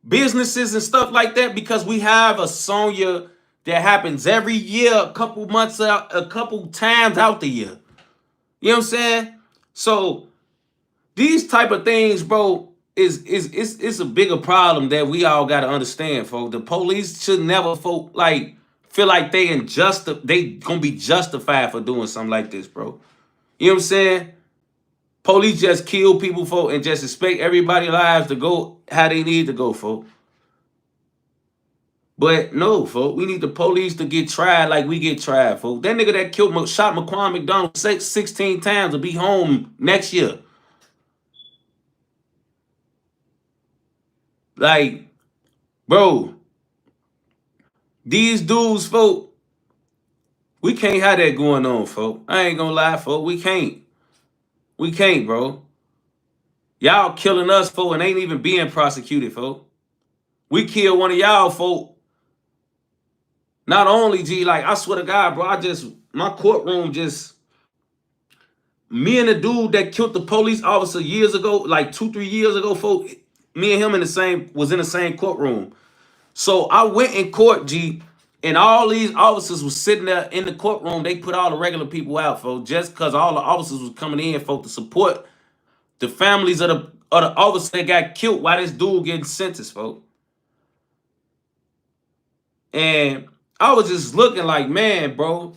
businesses and stuff like that because we have a Sonya that happens every year, a couple months out, a couple times out the year. You know what I'm saying? So These type of things, bro, is a bigger problem that we all gotta understand, folks. The police should never, folk, like feel like they gonna be justified for doing something like this, bro. You know what I'm saying? Police just kill people, folk, and just expect everybody's lives to go how they need to go, folk. But no, folk, we need the police to get tried like we get tried, folk. That nigga that shot McQuan McDonald 16 times will be home next year. Like, bro, these dudes, folk, we can't have that going on, folk. I ain't gonna lie, folk. We can't. We can't, bro. Y'all killing us, folk, and ain't even being prosecuted, folk. We killed one of y'all, folk. Not only, G, like, I swear to God, bro, my courtroom just, me and the dude that killed the police officer years ago, like 2, 3 years ago, folk, me and him was in the same courtroom. So I went in court, G, and all these officers was sitting there in the courtroom. They put all the regular people out, folks, just because all the officers was coming in, folks, to support the families of the officers that got killed while this dude getting sentenced, folks. And I was just looking like, man, bro,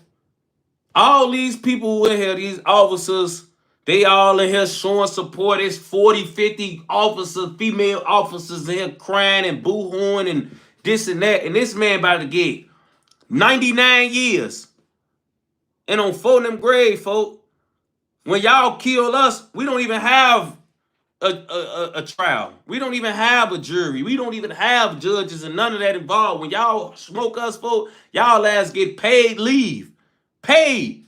all these people who in here, these officers, they all in here showing support. It's 40, 50 officers, female officers in here crying and boo-hooing and this and that. And this man about to get 99 years. And on four of them grave, folk, when y'all kill us, we don't even have a trial. We don't even have a jury. We don't even have judges and none of that involved. When y'all smoke us, folk, y'all ass get paid leave. Paid.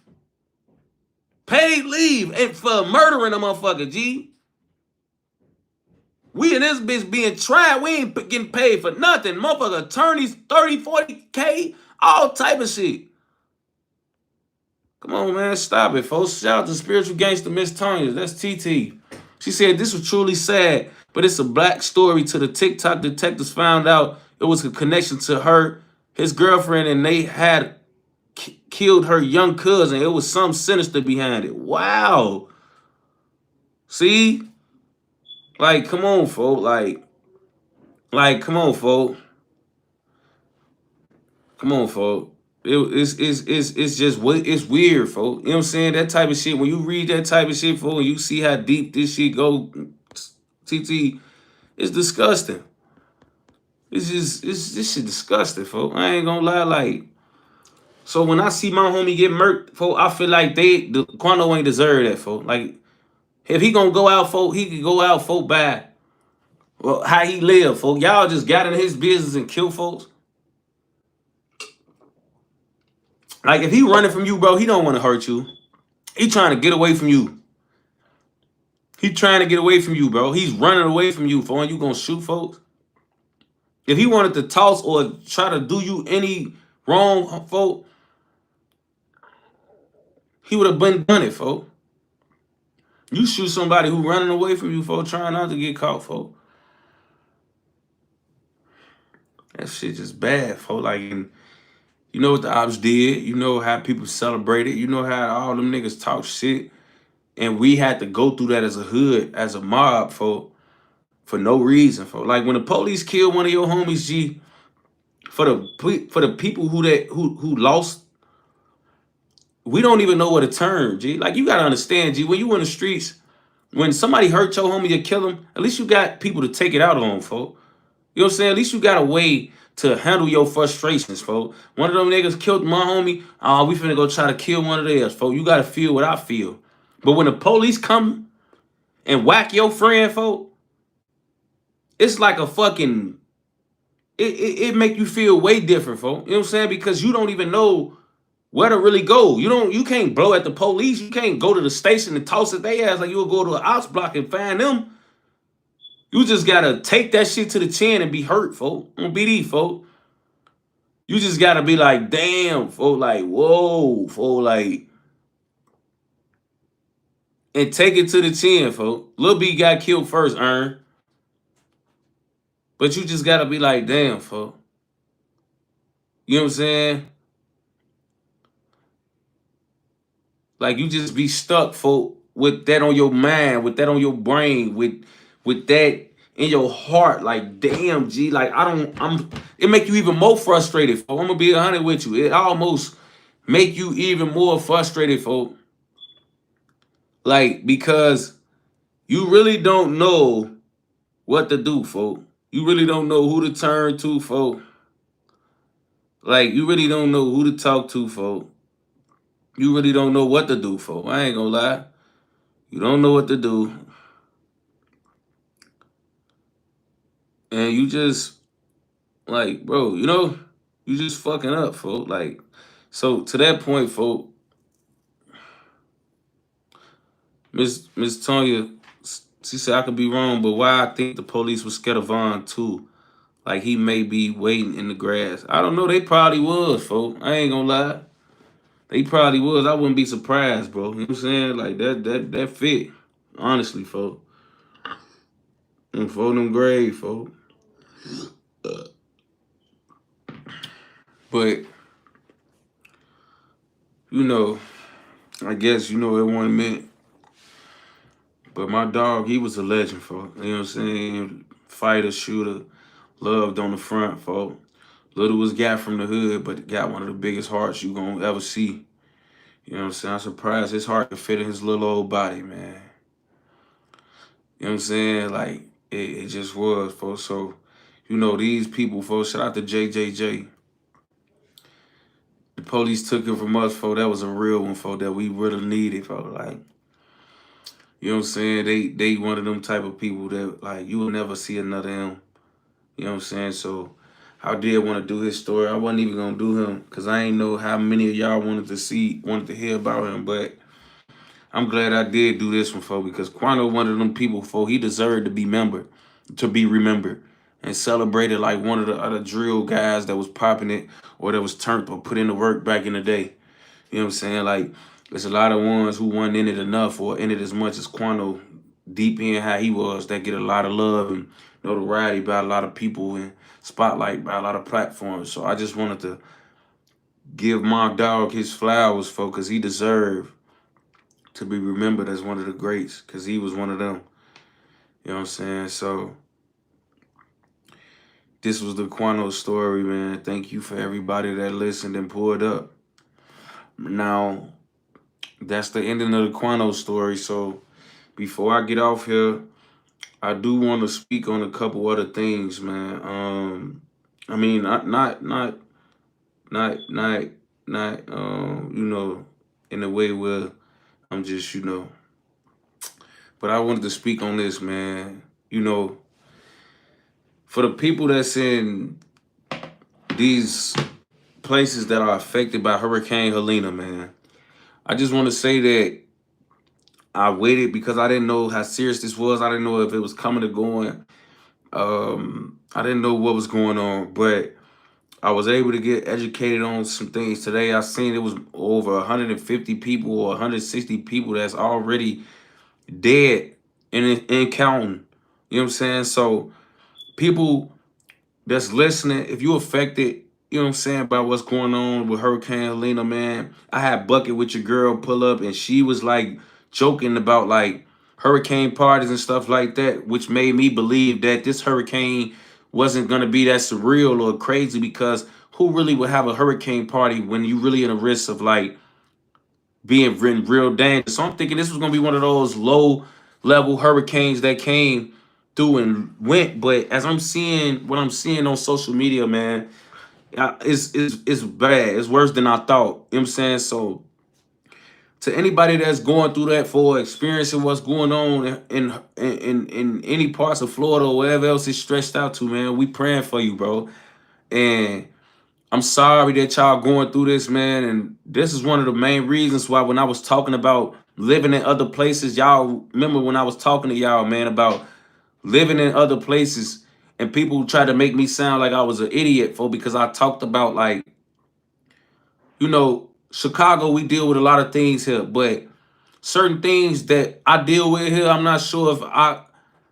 Paid leave and for murdering a motherfucker, G. We in this bitch being tried. We ain't getting paid for nothing. Motherfucker attorneys, 30, 40K, all type of shit. Come on, man. Stop it, folks. Shout out to spiritual gangster Miss Tanya. That's TT. She said this was truly sad, but it's a black story to the TikTok detectives found out it was a connection to her, his girlfriend, and they had killed her young cousin. It was some sinister behind it. Wow. See? Like, come on, folks. Come on, folks. Come on, folks. It's just it's weird, folks. You know what I'm saying? That type of shit. When you read that type of shit, folks, and you see how deep this shit go, TT, it's disgusting. It's this shit disgusting, folks. I ain't gonna lie, like. So when I see my homie get murked, folks, I feel like the Quono ain't deserve that, folks. Like, if he gonna go out, folks, he could go out, folks, by well, how he live, folks. Y'all just got in his business and kill folks. Like, if he running from you, bro, he don't want to hurt you. He trying to get away from you. He trying to get away from you, bro. He's running away from you, for you gonna shoot folks. If he wanted to toss or try to do you any wrong, folks, he would have been done it, folks. You shoot somebody who running away from you, folks, trying not to get caught, folks. That shit just bad, folks. Like, you know what the ops did. You know how people celebrated. You know how all them niggas talk shit. And we had to go through that as a hood, as a mob, for no reason, for like when the police kill one of your homies, G, for the people who lost, we don't even know what to turn, G. Like, you gotta understand, G, when you in the streets, when somebody hurt your homie, you kill him, at least you got people to take it out on, folks. You know what I'm saying? At least you got a way to handle your frustrations, folks. One of them niggas killed my homie, we finna go try to kill one of theirs, folks. You gotta feel what I feel. But when the police come and whack your friend, folks, it's like a fucking, it make you feel way different, folks. You know what I'm saying? Because you don't even know where to really go. You can't blow at the police. You can't go to the station and toss at their ass like you'll go to an ops block and find them. You just gotta take that shit to the chin and be hurt, folks. On BD, folks. You just gotta be like, damn, folks, like, whoa, folks, like, and take it to the chin, folks. Lil B got killed first, Ern. But you just gotta be like, damn, folks. You know what I'm saying? Like, you just be stuck, folk, with that on your mind, with that on your brain, with that in your heart, like damn G, like it make you even more frustrated, folks. I'm gonna be 100 with you. It almost make you even more frustrated, folks. Like, because you really don't know what to do, folks. You really don't know who to turn to, folks. Like, you really don't know who to talk to, folks. You really don't know what to do, folks. I ain't gonna lie. You don't know what to do. And you just, like, bro, you just fucking up, folks. Like, so to that point, folks, Miss Tonya, she said I could be wrong, but why I think the police was scared of Vaughn too? Like he may be waiting in the grass. I don't know. They probably was, folks. I ain't gonna lie. They probably was. I wouldn't be surprised, bro. You know what I'm saying? Like that fit. Honestly, folks. And for them grave, folks. But I guess it wasn't meant. But my dog, he was a legend, folks. You know what I'm saying? Fighter, shooter, loved on the front, folks. Little was got from the hood, but got one of the biggest hearts you gonna ever see. You know what I'm saying? I'm surprised his heart could fit in his little old body, man. You know what I'm saying? Like, it just was, folks. So, these people, folks, shout out to JJJ. The police took it from us, folks. That was a real one, folks, that we really needed, folks. Like, you know what I'm saying? They one of them type of people that, like, you will never see another him. You know what I'm saying? So, I did want to do his story. I wasn't even going to do him because I ain't know how many of y'all wanted to hear about him, but I'm glad I did do this one, folks, because Quono, one of them people, folks, he deserved to be remembered and celebrated like one of the other drill guys that was popping it or that was turned or put in the work back in the day. You know what I'm saying? Like, there's a lot of ones who weren't in it enough or in it as much as Quono, deep in how he was, that get a lot of love and notoriety by a lot of people and spotlight by a lot of platforms. So I just wanted to give my dog his flowers, folks, because he deserved to be remembered as one of the greats, because he was one of them. You know what I'm saying? So this was the Quono story, man. Thank you for everybody that listened and pulled up. Now, that's the ending of the Quono story. So before I get off here, I do want to speak on a couple other things, man. I mean, not in a way where I'm just, but I wanted to speak on this, man. For the people that's in these places that are affected by Hurricane Helena, man, I just want to say that I waited because I didn't know how serious this was. I didn't know if it was coming or going. I didn't know what was going on, but I was able to get educated on some things today. I seen it was over 150 people or 160 people that's already dead and counting. You know what I'm saying? So people that's listening, if you affected, you know what I'm saying, by what's going on with Hurricane Helena, man. I had Bucket with your girl pull up and she was like joking about like hurricane parties and stuff like that, which made me believe that this hurricane wasn't gonna be that surreal or crazy, because who really would have a hurricane party when you really in a risk of like being in real danger? So I'm thinking this was gonna be one of those low level hurricanes that came through and went. But as I'm seeing what I'm seeing on social media, man, it's bad. It's worse than I thought. You know what I'm saying? So to anybody that's going through that for experiencing what's going on in any parts of Florida or wherever else it's stretched out to, man, we praying for you, bro. And I'm sorry that y'all going through this, man. And this is one of the main reasons why when I was talking about living in other places, y'all remember when I was talking to y'all, man, about living in other places, and people tried to make me sound like I was an idiot for because I talked about like, Chicago, we deal with a lot of things here, but certain things that I deal with here, I'm not sure if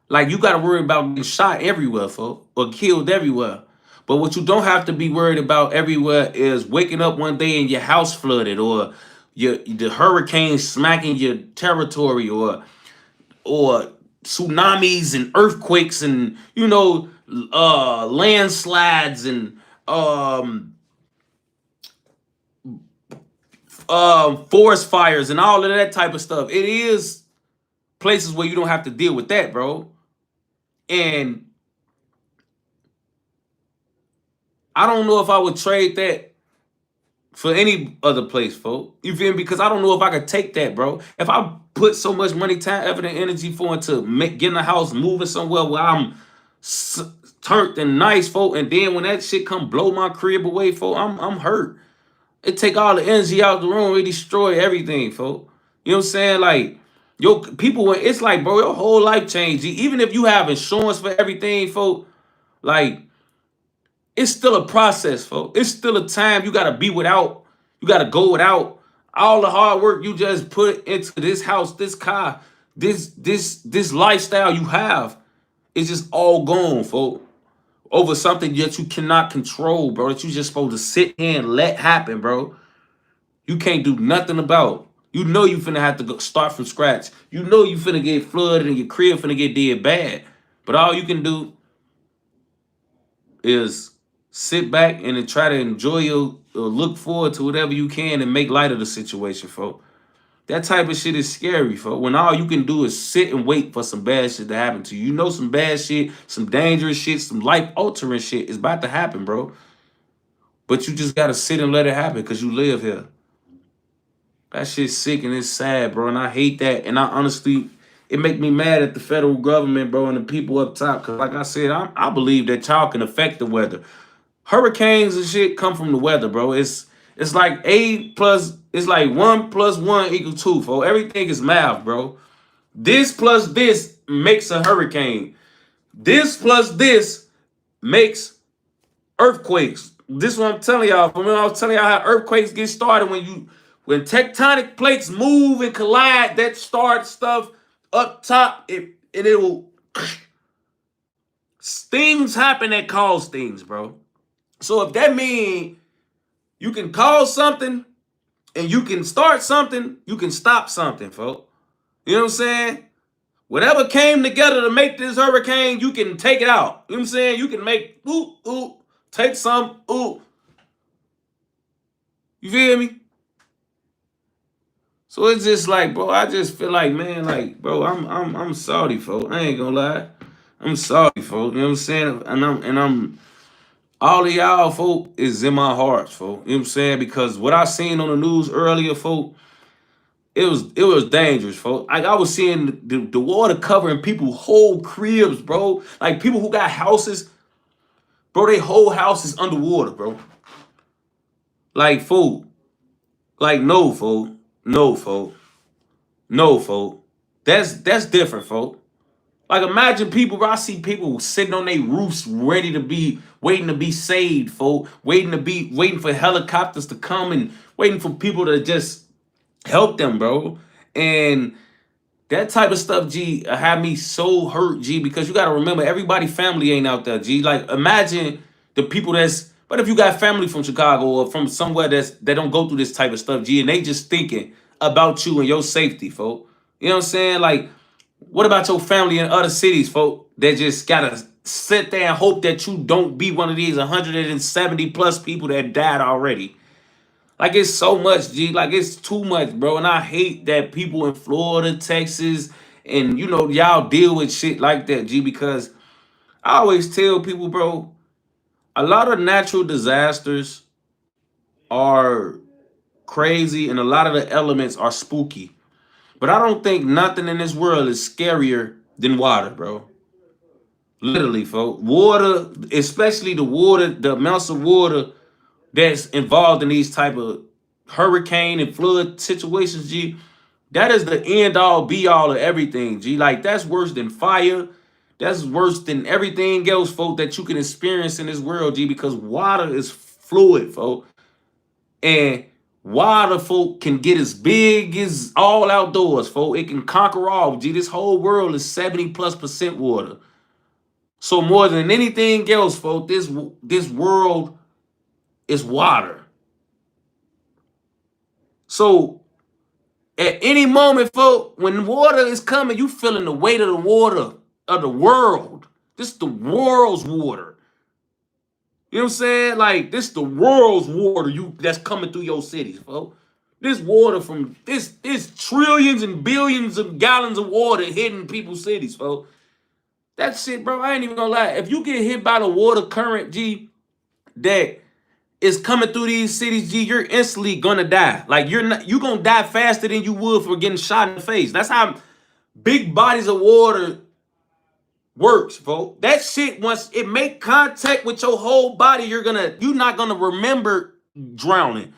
like, you got to worry about getting shot everywhere, folks, or killed everywhere. But what you don't have to be worried about everywhere is waking up one day and your house flooded, or the hurricane smacking your territory, or tsunamis and earthquakes and landslides and um forest fires and all of that type of stuff. It is places where you don't have to deal with that, bro. And I don't know if I would trade that for any other place, folks. You feel me? Because I don't know if I could take that, bro. If I put so much money, time, effort, and energy for it to get in the house, moving somewhere where I'm turned and nice, folk, and then when that shit come blow my crib away, folk, I'm hurt. It take all the energy out the room, it destroy everything, folk. You know what I'm saying? Like, yo, people, it's like, bro, your whole life changed. Even if you have insurance for everything, folk, like, it's still a process, folks. It's still a time you gotta be without. You gotta go without all the hard work you just put into this house, this car, this lifestyle you have. It's just all gone, folks. Over something that you cannot control, bro. That you just supposed to sit here and let happen, bro. You can't do nothing about. You know you finna have to go start from scratch. You know you finna get flooded and your crib finna get dead bad. But all you can do is sit back and then try to enjoy your look forward to whatever you can and make light of the situation, folks. That type of shit is scary, folks. When all you can do is sit and wait for some bad shit to happen to you. You know some bad shit, some dangerous shit, some life altering shit is about to happen, bro. But you just gotta sit and let it happen because you live here. That shit's sick and it's sad, bro. And I hate that. And I honestly, it make me mad at the federal government, bro, and the people up top. Cause like I said, I believe that y'all can affect the weather. Hurricanes and shit come from the weather, bro. It's like it's like 1 + 1 = 2, folks. Everything is math, bro. This plus this makes a hurricane. This plus this makes earthquakes. This is what I'm telling y'all. From when I was telling y'all how earthquakes get started, when tectonic plates move and collide, that starts stuff up top. It will things happen that cause things, bro. So if that means you can cause something and you can start something, you can stop something, folks. You know what I'm saying? Whatever came together to make this hurricane, you can take it out. You know what I'm saying? You can make take some You feel me? So it's just like, bro, I just feel like, man, like, bro, I'm sorry, folks. I ain't gonna lie. I'm sorry, folks. You know what I'm saying? And I'm all of y'all, folk, is in my heart, folk. You know what I'm saying? Because what I seen on the news earlier, folk, it was dangerous, folk. Like I was seeing the water covering people's whole cribs, bro. Like people who got houses, bro, they whole house is underwater, bro. Like, folk. Like, no, folk. No, folk. No, folk. That's different, folk. Like imagine people, bro. I see people sitting on their roofs ready to be waiting to be saved, folk. Waiting for helicopters to come and waiting for people to just help them, bro. And that type of stuff, G, had me so hurt, G, because you gotta remember everybody family ain't out there, G. Like imagine the people but if you got family from Chicago or from somewhere that don't go through this type of stuff, G, and they just thinking about you and your safety, folk. You know what I'm saying? Like, what about your family in other cities, folk? That just gotta sit there and hope that you don't be one of these 170 plus people that died already. Like it's so much, G. Like it's too much, bro. And I hate that people in Florida, Texas, and y'all deal with shit like that, G. Because I always tell people, bro, a lot of natural disasters are crazy, and a lot of the elements are spooky. But I don't think nothing in this world is scarier than water, bro. Literally, folks. Water, especially the amounts of water that's involved in these type of hurricane and flood situations, G, that is the end all be all of everything, G. Like that's worse than fire. That's worse than everything else, folk, that you can experience in this world, G, because water is fluid, folk. And water, folk, can get as big as all outdoors, folk. It can conquer all, G. This whole world is 70+% water. So more than anything else, folk, this world is water. So At any moment, folks, when water is coming, you feeling the weight of the water of the world. This is the world's water. You know what I'm saying? Like, this the world's water that's coming through your cities, folks. This water from this trillions and billions of gallons of water hitting people's cities, folks. That shit, bro, I ain't even gonna lie. If you get hit by the water current, G, that is coming through these cities, G, you're instantly gonna die. Like, you gonna die faster than you would for getting shot in the face. That's how big bodies of water works, folks. That shit, once it make contact with your whole body, you're not gonna remember drowning.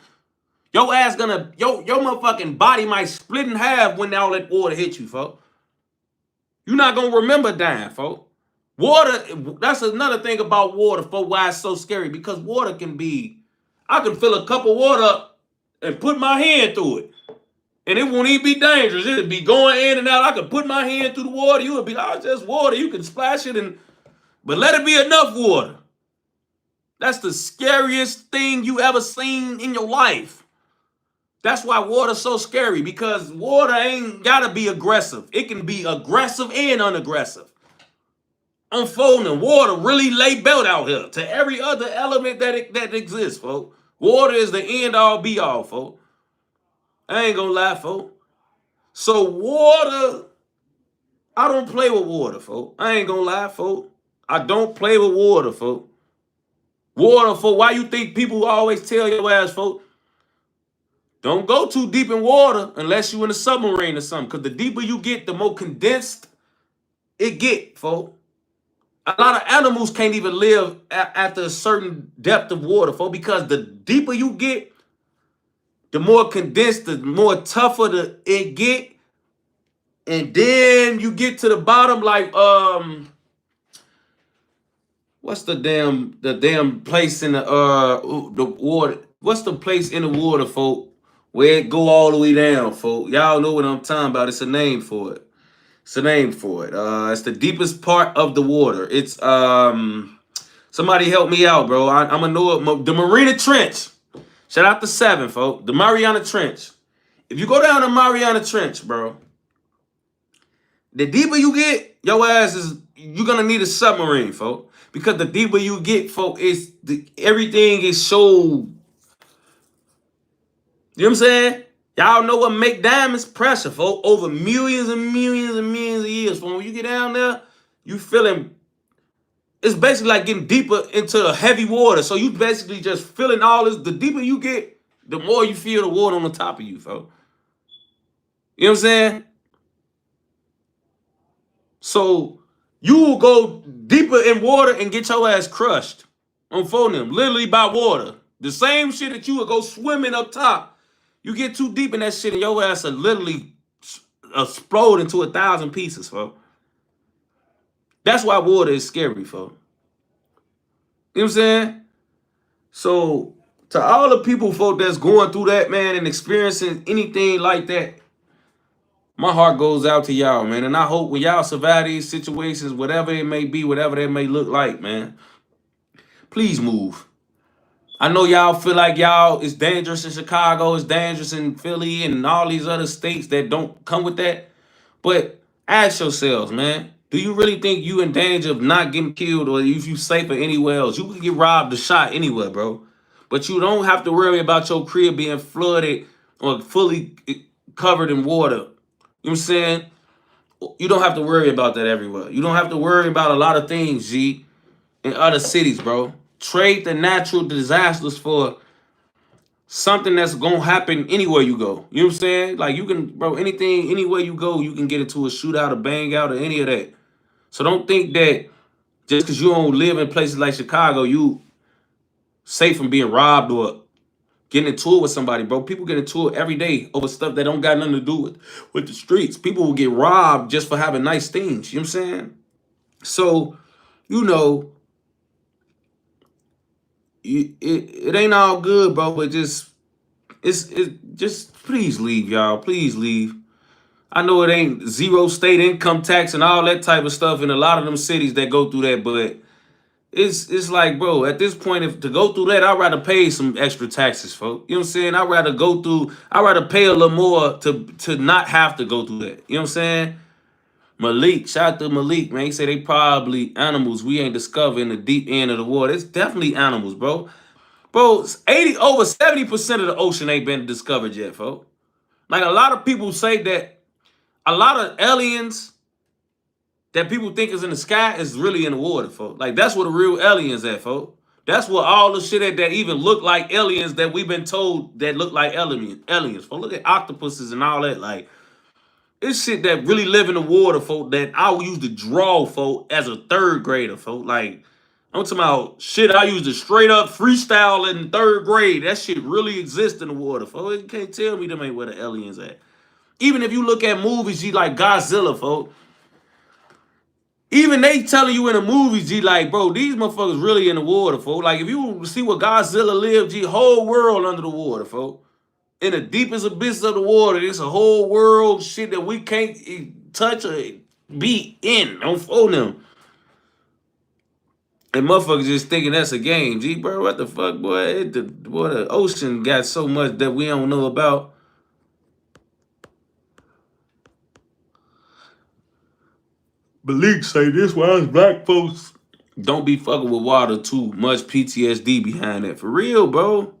Your ass your motherfucking body might split in half when all that water hit you, folks. You're not gonna remember dying, folks. Water, that's another thing about water, folks, why it's so scary. Because water I can fill a cup of water up and put my hand through it. And it won't even be dangerous. It'll be going in and out. I can put my hand through the water. You would be like, oh, it's just water. You can splash it, but let it be enough water. That's the scariest thing you ever seen in your life. That's why water's so scary, because water ain't gotta be aggressive. It can be aggressive and unaggressive. Unfolding water really lay belt out here to every other element that exists, folks. Water is the end all be all, folks. I ain't gonna lie, folks. So water, I don't play with water, folks. I ain't gonna lie, folks. I don't play with water, folks. Water, folks. Why you think people always tell your ass, folks, don't go too deep in water unless you in a submarine or something. Because the deeper you get, the more condensed it get, folks. A lot of animals can't even live after a certain depth of water, folks, because the deeper you get, the more condensed, the more tougher it get. And then you get to the bottom, like, what's the damn place in the water? What's the place in the water, folk, where it go all the way down, folk? Y'all know what I'm talking about. It's a name for it. It's the deepest part of the water. It's somebody help me out, bro. I'm gonna know it. The Mariana Trench. Shout out to 7, folk. The Mariana Trench. If you go down the Mariana Trench, bro, the deeper you get, you're gonna need a submarine, folk. Because the deeper you get, folk, everything is so, you know what I'm saying? Y'all know what make diamonds? Pressure, folk. Over millions and millions and millions of years. From when you get down there, you feeling, it's basically like getting deeper into the heavy water. So you basically just feeling all this. The deeper you get, the more you feel the water on the top of you, folk. You know what I'm saying? So you will go deeper in water and get your ass crushed on phonium, literally by water. The same shit that you would go swimming up top. You get too deep in that shit and your ass will literally explode into 1,000 pieces, folks. That's why water is scary, folks. You know what I'm saying? So to all the people, folk, that's going through that, man, and experiencing anything like that, my heart goes out to y'all, man. And I hope when y'all survive these situations, whatever it may be, whatever they may look like, man, please move. I know y'all feel like y'all, it's dangerous in Chicago, it's dangerous in Philly and all these other states that don't come with that. But ask yourselves, man, do you really think you in danger of not getting killed, or if you safer anywhere else? You can get robbed or shot anywhere, bro. But you don't have to worry about your crib being flooded or fully covered in water. You know what I'm saying? You don't have to worry about that everywhere. You don't have to worry about a lot of things, G, in other cities, bro. Trade the natural disasters for something that's gonna happen anywhere you go. You know what I'm saying? Like, you can, bro, anything, anywhere you go, you can get into a shootout, a bang out, or any of that. So don't think that just because you don't live in places like Chicago, you safe from being robbed or getting into it with somebody, bro. People get into it every day over stuff that don't got nothing to do with the streets. People will get robbed just for having nice things. You know what I'm saying? So, you know, it ain't all good, bro, but just please leave, y'all. Please leave. I know it ain't zero state income tax and all that type of stuff in a lot of them cities that go through that, but It's like, bro, at this point, if to go through that, I'd rather pay some extra taxes, folks. You know what I'm saying? I'd rather pay a little more to not have to go through that. You know what I'm saying? Malik, shout out to Malik, man. He said they probably animals we ain't discovered in the deep end of the water. It's definitely animals, bro. Bro, 70% of the ocean ain't been discovered yet, folks. Like a lot of people say that a lot of aliens that people think is in the sky is really in the water, folks. Like that's where the real aliens at, folks. That's what all the shit that even look like aliens that we've been told that look like aliens. Folks, look at octopuses and all that. Like it's shit that really live in the water, folk, that I used to draw, folk, as a third grader, folk. Like, I'm talking about shit I used to straight up freestyle in third grade. That shit really exists in the water, folk. You can't tell me them ain't where the aliens at. Even if you look at movies, G, like Godzilla, folk. Even they telling you in the movies, G, like, bro, these motherfuckers really in the water, folk. Like, if you see what Godzilla lived, G, whole world under the water, folk. In the deepest abyss of the water, there's a whole world shit that we can't touch or be in on phone them. And motherfuckers just thinking that's a game. G, bro, what the fuck, boy? The ocean got so much that we don't know about. Malik say this why us black folks don't be fucking with water too much PTSD behind that. For real, bro.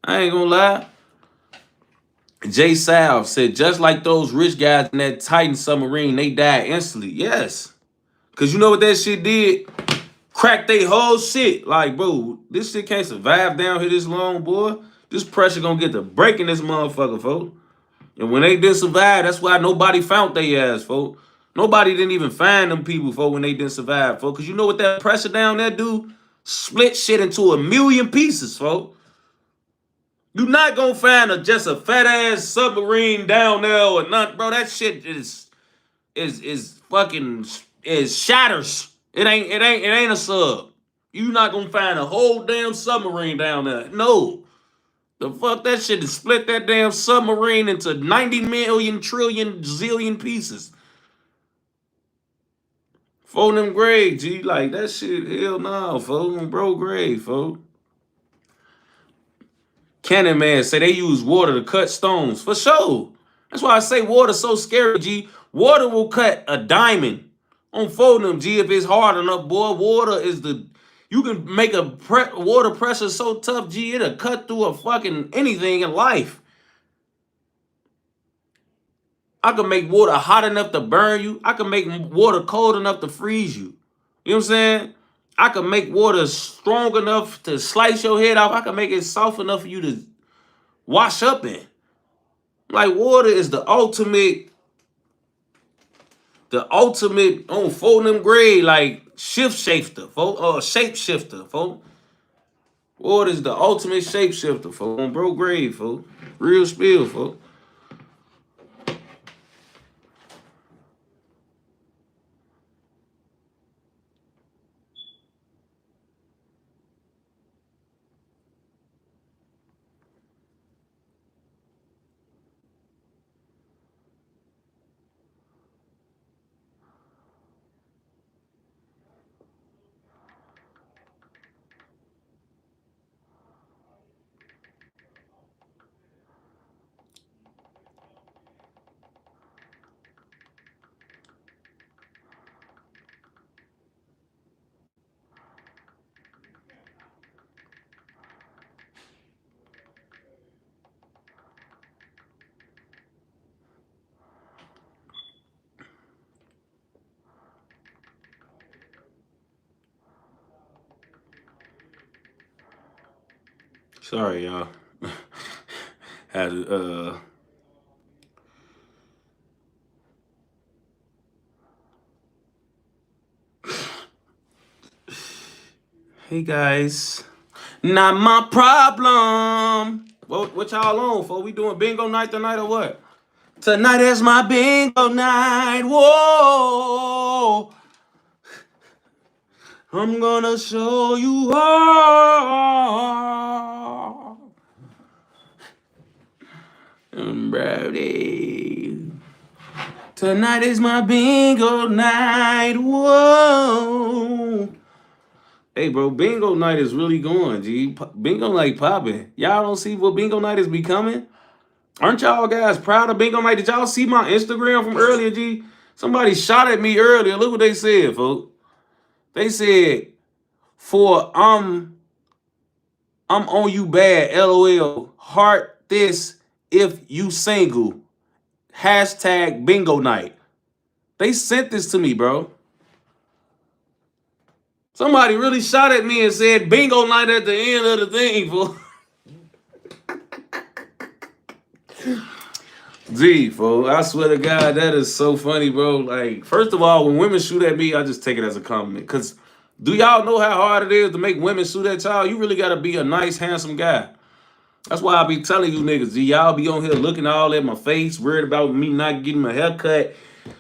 I ain't gonna lie. Jay Salve said, just like those rich guys in that Titan submarine, they died instantly. Yes. Because you know what that shit did? Crack they whole shit. Like, bro, this shit can't survive down here this long, boy. This pressure gonna get to breaking this motherfucker, folks. And when they didn't survive, that's why nobody found their ass, folks. Nobody didn't even find them people, folks, when they didn't survive, folks. Because you know what that pressure down there do? Split shit into a million pieces, folks. You not gonna find just a fat ass submarine down there or not, bro. That shit is fucking is shatters. It ain't a sub. You not gonna find a whole damn submarine down there. No. The fuck that shit is split that damn submarine into 90 million trillion zillion pieces. For them grave, G. Like that shit, hell no, folks. Bro, grave, folks. Cannon Man say they use water to cut stones. For sure. That's why I say water's so scary, G. Water will cut a diamond on them, G, if it's hard enough, boy. Water is the... You can make a water pressure so tough, G, it'll cut through a fucking anything in life. I can make water hot enough to burn you. I can make water cold enough to freeze you. You know what I'm saying? I can make water strong enough to slice your head off. I can make it soft enough for you to wash up in. Like water is the ultimate on folding them grade, like shift shifter, folks, or shape shifter, folks. Water is the ultimate shape shifter, folks. On bro grade, folks. Real spill, folks. Sorry, y'all. Had Hey guys. Not my problem. What y'all on for? We doing bingo night tonight or what? Tonight is my bingo night. Whoa. I'm gonna show you all. Brody. Tonight is my bingo night. Whoa. Hey, bro, bingo night is really going, G. Bingo night popping. Y'all don't see what bingo night is becoming? Aren't y'all guys proud of bingo night? Did y'all see my Instagram from earlier, G? Somebody shot at me earlier. Look what they said, folks. They said, for I'm on you bad, LOL. Heart this if you single. Hashtag bingo night. They sent this to me, bro. Somebody really shot at me and said bingo night at the end of the thing, fool. Gee, fool, I swear to God, that is so funny, bro. Like, first of all, when women shoot at me, I just take it as a compliment. Cause do y'all know how hard it is to make women shoot at y'all? You really gotta be a nice, handsome guy. That's why I be telling you niggas, G, y'all be on here looking all at my face, worried about me not getting my haircut,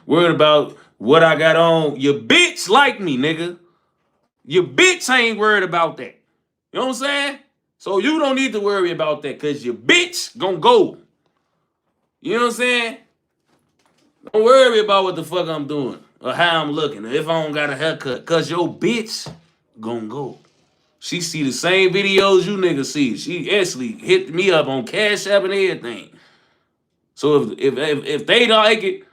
worried about what I got on. Your bitch like me, nigga. Your bitch ain't worried about that. You know what I'm saying? So you don't need to worry about that because your bitch gonna go. You know what I'm saying? Don't worry about what the fuck I'm doing or how I'm looking or if I don't got a haircut because your bitch gonna go. She see the same videos you niggas see. She actually hit me up on Cash App and everything. So if they like it,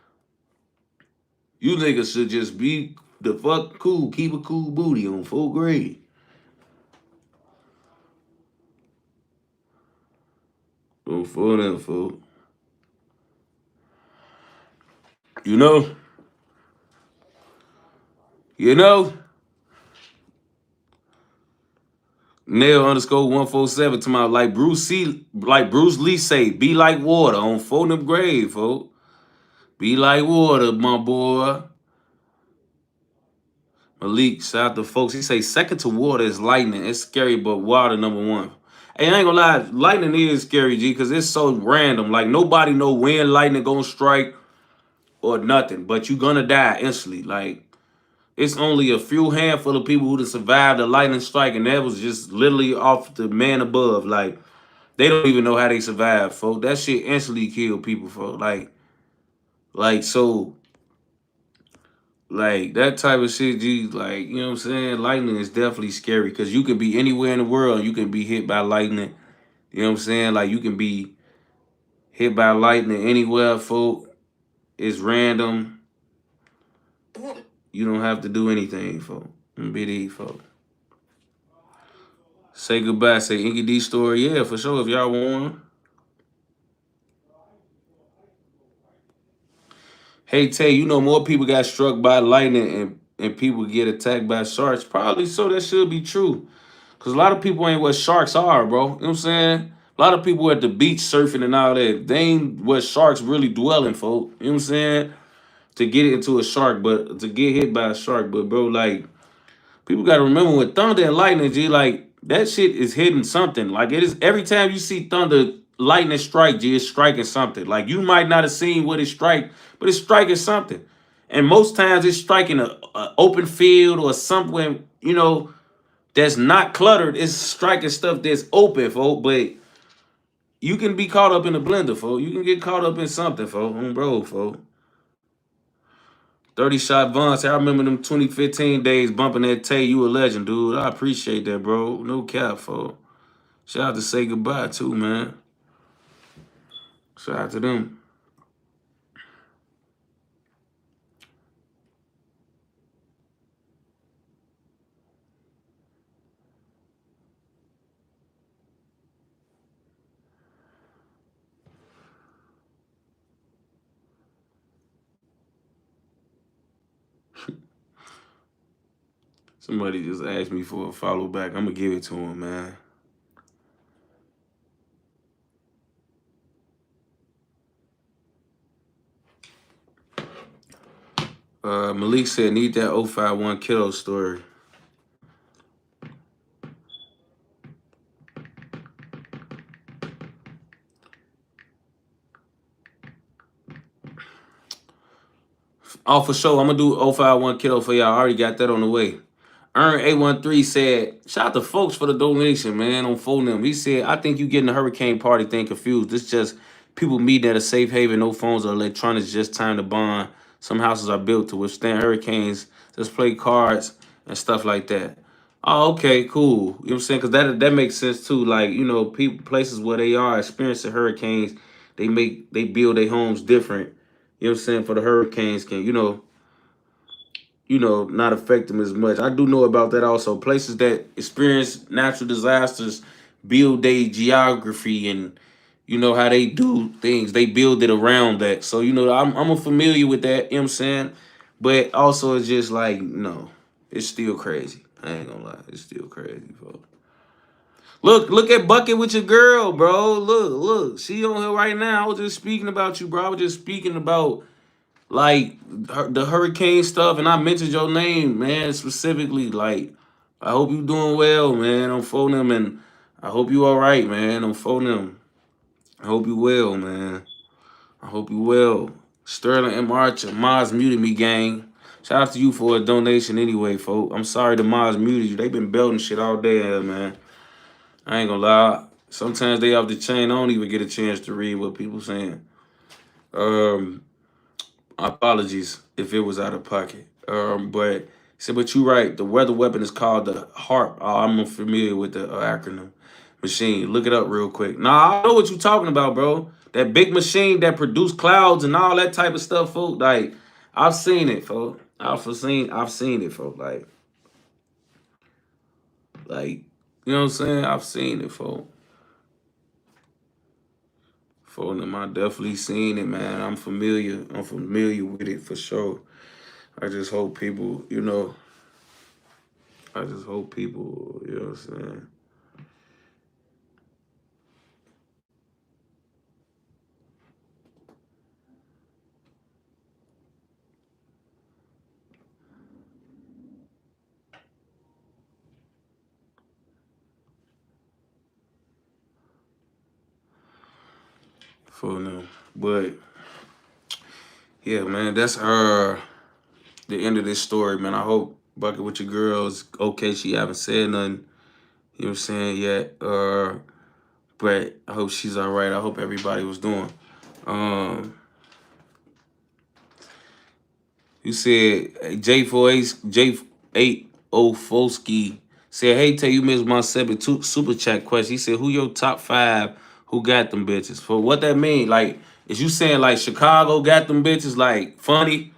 you niggas should just be the fuck cool. Keep a cool booty on full grade. Don't fool them, fool. You know? You know? Nail underscore 147 to my like Bruce Lee say, be like water on phone them grave, folks. Be like water, my boy. Malik, shout out to folks. He say second to water is lightning. It's scary, but water number one. Hey, I ain't gonna lie, lightning is scary, G, because it's so random. Like nobody know when lightning gonna strike or nothing, but you gonna die instantly. Like it's only a few handful of people who survived the lightning strike, and that was just literally off the man above. Like they don't even know how they survived, folks. That shit instantly killed people, folks. Like so, like that type of shit, G. Like you know what I'm saying? Lightning is definitely scary because you can be anywhere in the world, and you can be hit by lightning. You know what I'm saying? Like you can be hit by lightning anywhere, folks. It's random. You don't have to do anything, folks. BD, folks. Say goodbye. Say Inky D story. Yeah, for sure. If y'all want one. Hey Tay, you know more people got struck by lightning and people get attacked by sharks. Probably so. That should be true. Cause a lot of people ain't what sharks are, bro. You know what I'm saying? A lot of people at the beach surfing and all that. They ain't what sharks really dwelling, folk. You know what I'm saying? To get into a shark, but to get hit by a shark. But bro, like people gotta remember with thunder and lightning, G, like that shit is hitting something. Like it is every time you see thunder, lightning strike, G, it's striking something. Like you might not have seen what it strike, but it's striking something. And most times it's striking a open field or somewhere, you know, that's not cluttered. It's striking stuff that's open, folks. But you can be caught up in a blender, folks. You can get caught up in something, folks. Bro, folks. 30 shot Vance. I remember them 2015 days bumping that Tay. You a legend, dude. I appreciate that, bro. No cap, folks. Shout out to Say Goodbye, too, man. Shout out to them. Somebody just asked me for a follow back. I'm going to give it to him, man. Malik said, need that 051 kiddo story. Oh, for sure. I'm going to do 051 kiddo for y'all. I already got that on the way. Earn 813 said, shout out to folks for the donation, man, on phone them. He said, I think you getting the hurricane party thing confused. This just people meeting at a safe haven, no phones or electronics, just time to bond. Some houses are built to withstand hurricanes. Just play cards and stuff like that. Oh, okay, cool. You know what I'm saying? Because that makes sense too. Like, you know, people places where they are experiencing hurricanes, they build their homes different. You know what I'm saying? For the hurricanes can, not affect them as much. I do know about that also. Places that experience natural disasters build their geography and how they do things. They build it around that. So, I'm familiar with that, you know what I'm saying? But also it's just like, no, it's still crazy. I ain't gonna lie. It's still crazy, folks. Look at Bucket with your girl, bro. Look. She on here right now. I was just speaking about you, bro. I was just speaking about like the hurricane stuff, and I mentioned your name, man, specifically. Like, I hope you doing well, man. On phone them, and I hope you all right, man. On phone them. I hope you well, man. I hope you well. Sterling M. Archer, Maz muted me, gang. Shout out to you for a donation anyway, folks. I'm sorry the Maz muted you. They been building shit all day here, man. I ain't gonna lie. Sometimes they off the chain. I don't even get a chance to read what people saying. Um, Apologies if it was out of pocket. But but you right. The weather weapon is called the HARP. Oh, I'm familiar with the acronym. Machine. Look it up real quick. Nah, I know what you talking about, bro. That big machine that produce clouds and all that type of stuff, folks. Like, I've seen it, folks. I've seen it, folks. Like, you know what I'm saying? I've seen it, folks. For them, I definitely seen it, man. I'm familiar. I'm familiar with it for sure. I just hope people, I just hope people, you know what I'm saying? For them. But yeah, man, that's the end of this story, man. I hope Bucket with your girls okay. She haven't said nothing, you know what I'm saying, yet. But I hope she's all right. I hope everybody was doing. Um, you said J8 Foski said, "Hey, tell you missed my super chat question." He said, "Who your top five? Who got them bitches?" For what that mean? Like, is you saying like Chicago got them bitches like funny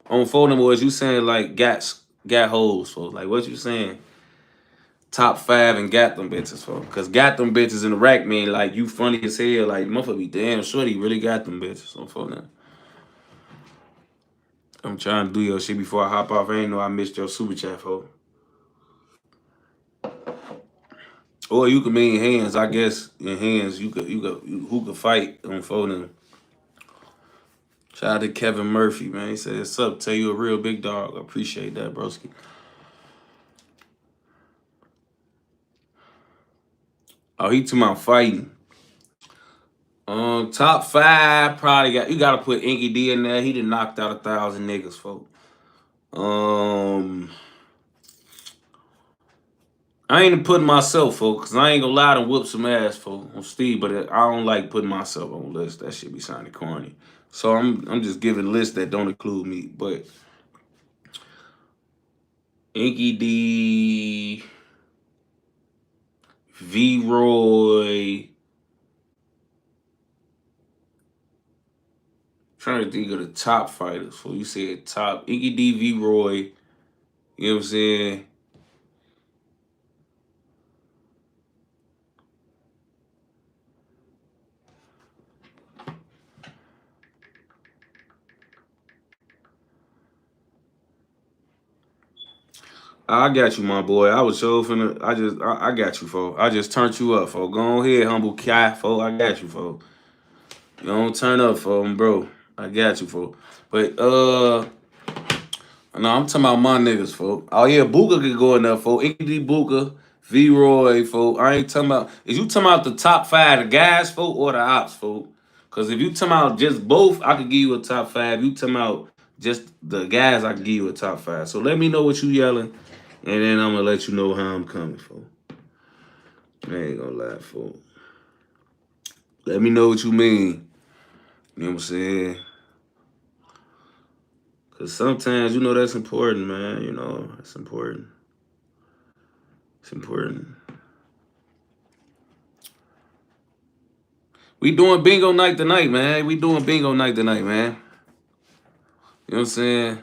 on phone, or is you saying like got hoes? For like, what you saying? Top five and got them bitches for? Cause got them bitches in the rack mean like you funny as hell. Like motherfucker be damn shorty really got them bitches on phone. I'm trying to do your shit before I hop off. I ain't know I missed your super chat, folks. Or you can mean hands. I guess in hands who could fight on phone. Shout out to Kevin Murphy, man. He said, "What's up? Tell you a real big dog." I appreciate that, broski. Oh, he talking about fighting. Top five probably got you. Got to put Inky D in there. He done knocked out 1,000 niggas, folks. Um, I ain't putting myself, folks, cause I ain't gonna lie to whoop some ass, folks, on Steve. But I don't like putting myself on lists. That shit be sounding corny. So I'm just giving lists that don't include me. But Inky D, V-Roy. Trying to think of the top fighters. So you said top Inky D, V-Roy. You know what I'm saying? I got you, my boy. I was so finna. I got you, folks. I just turned you up, folks. Go ahead, humble cat, folks. I got you, folks. You don't turn up, folks, bro. I got you, folks. But no, I'm talking about my niggas, folks. Oh yeah, Booker could go in there, folks. Indy Booker, V Roy, folks. I ain't talking about. Is you talking about the top five, the guys, folks, or the ops, folks? Because if you talking about just both, I could give you a top five. You talking about just the guys, I could give you a top five. So let me know what you yelling, and then I'm gonna let you know how I'm coming, folks. I ain't gonna lie, folks. Let me know what you mean. You know what I'm saying? Cause sometimes that's important, man. That's important. It's important. We doing bingo night tonight, man. We doing bingo night tonight, man. You know what I'm saying?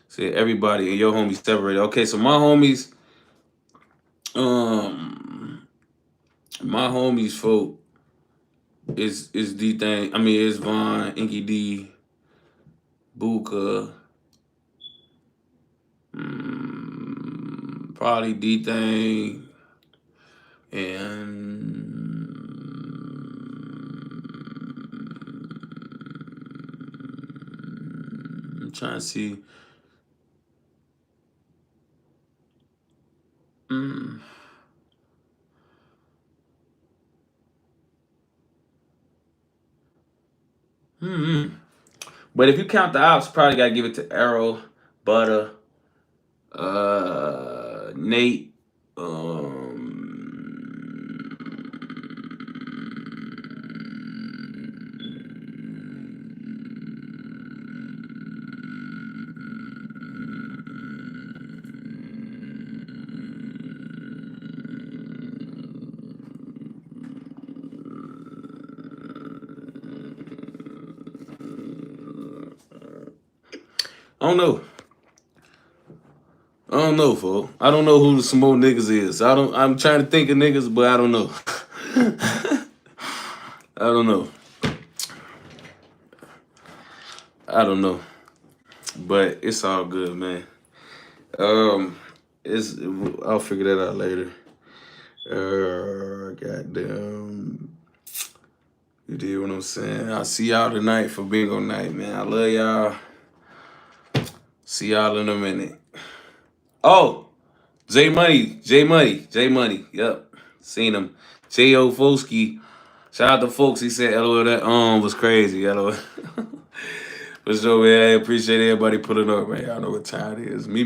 See, everybody and your homies separated. Okay, so my homies, folk is D thing. I mean, it's Vaughn, Inky D, Buka, probably D thing, and I'm trying to see. But if you count the ops, probably gotta give it to Arrow, Butter, Nate, I don't know. I don't know, folks. I don't know who the some more niggas is. I'm trying to think of niggas, but I don't know. I don't know. I don't know. But it's all good, man. I'll figure that out later. Goddamn. You did what I'm saying. I'll see y'all tonight for bingo night, man. I love y'all. See y'all in a minute. Oh, J Money. Yep, seen him. J.O. Folsky. Shout out to folks. He said, "LOL, that was crazy." LOL. For sure, man. I appreciate everybody putting up, man. Y'all know what time it is. Meet me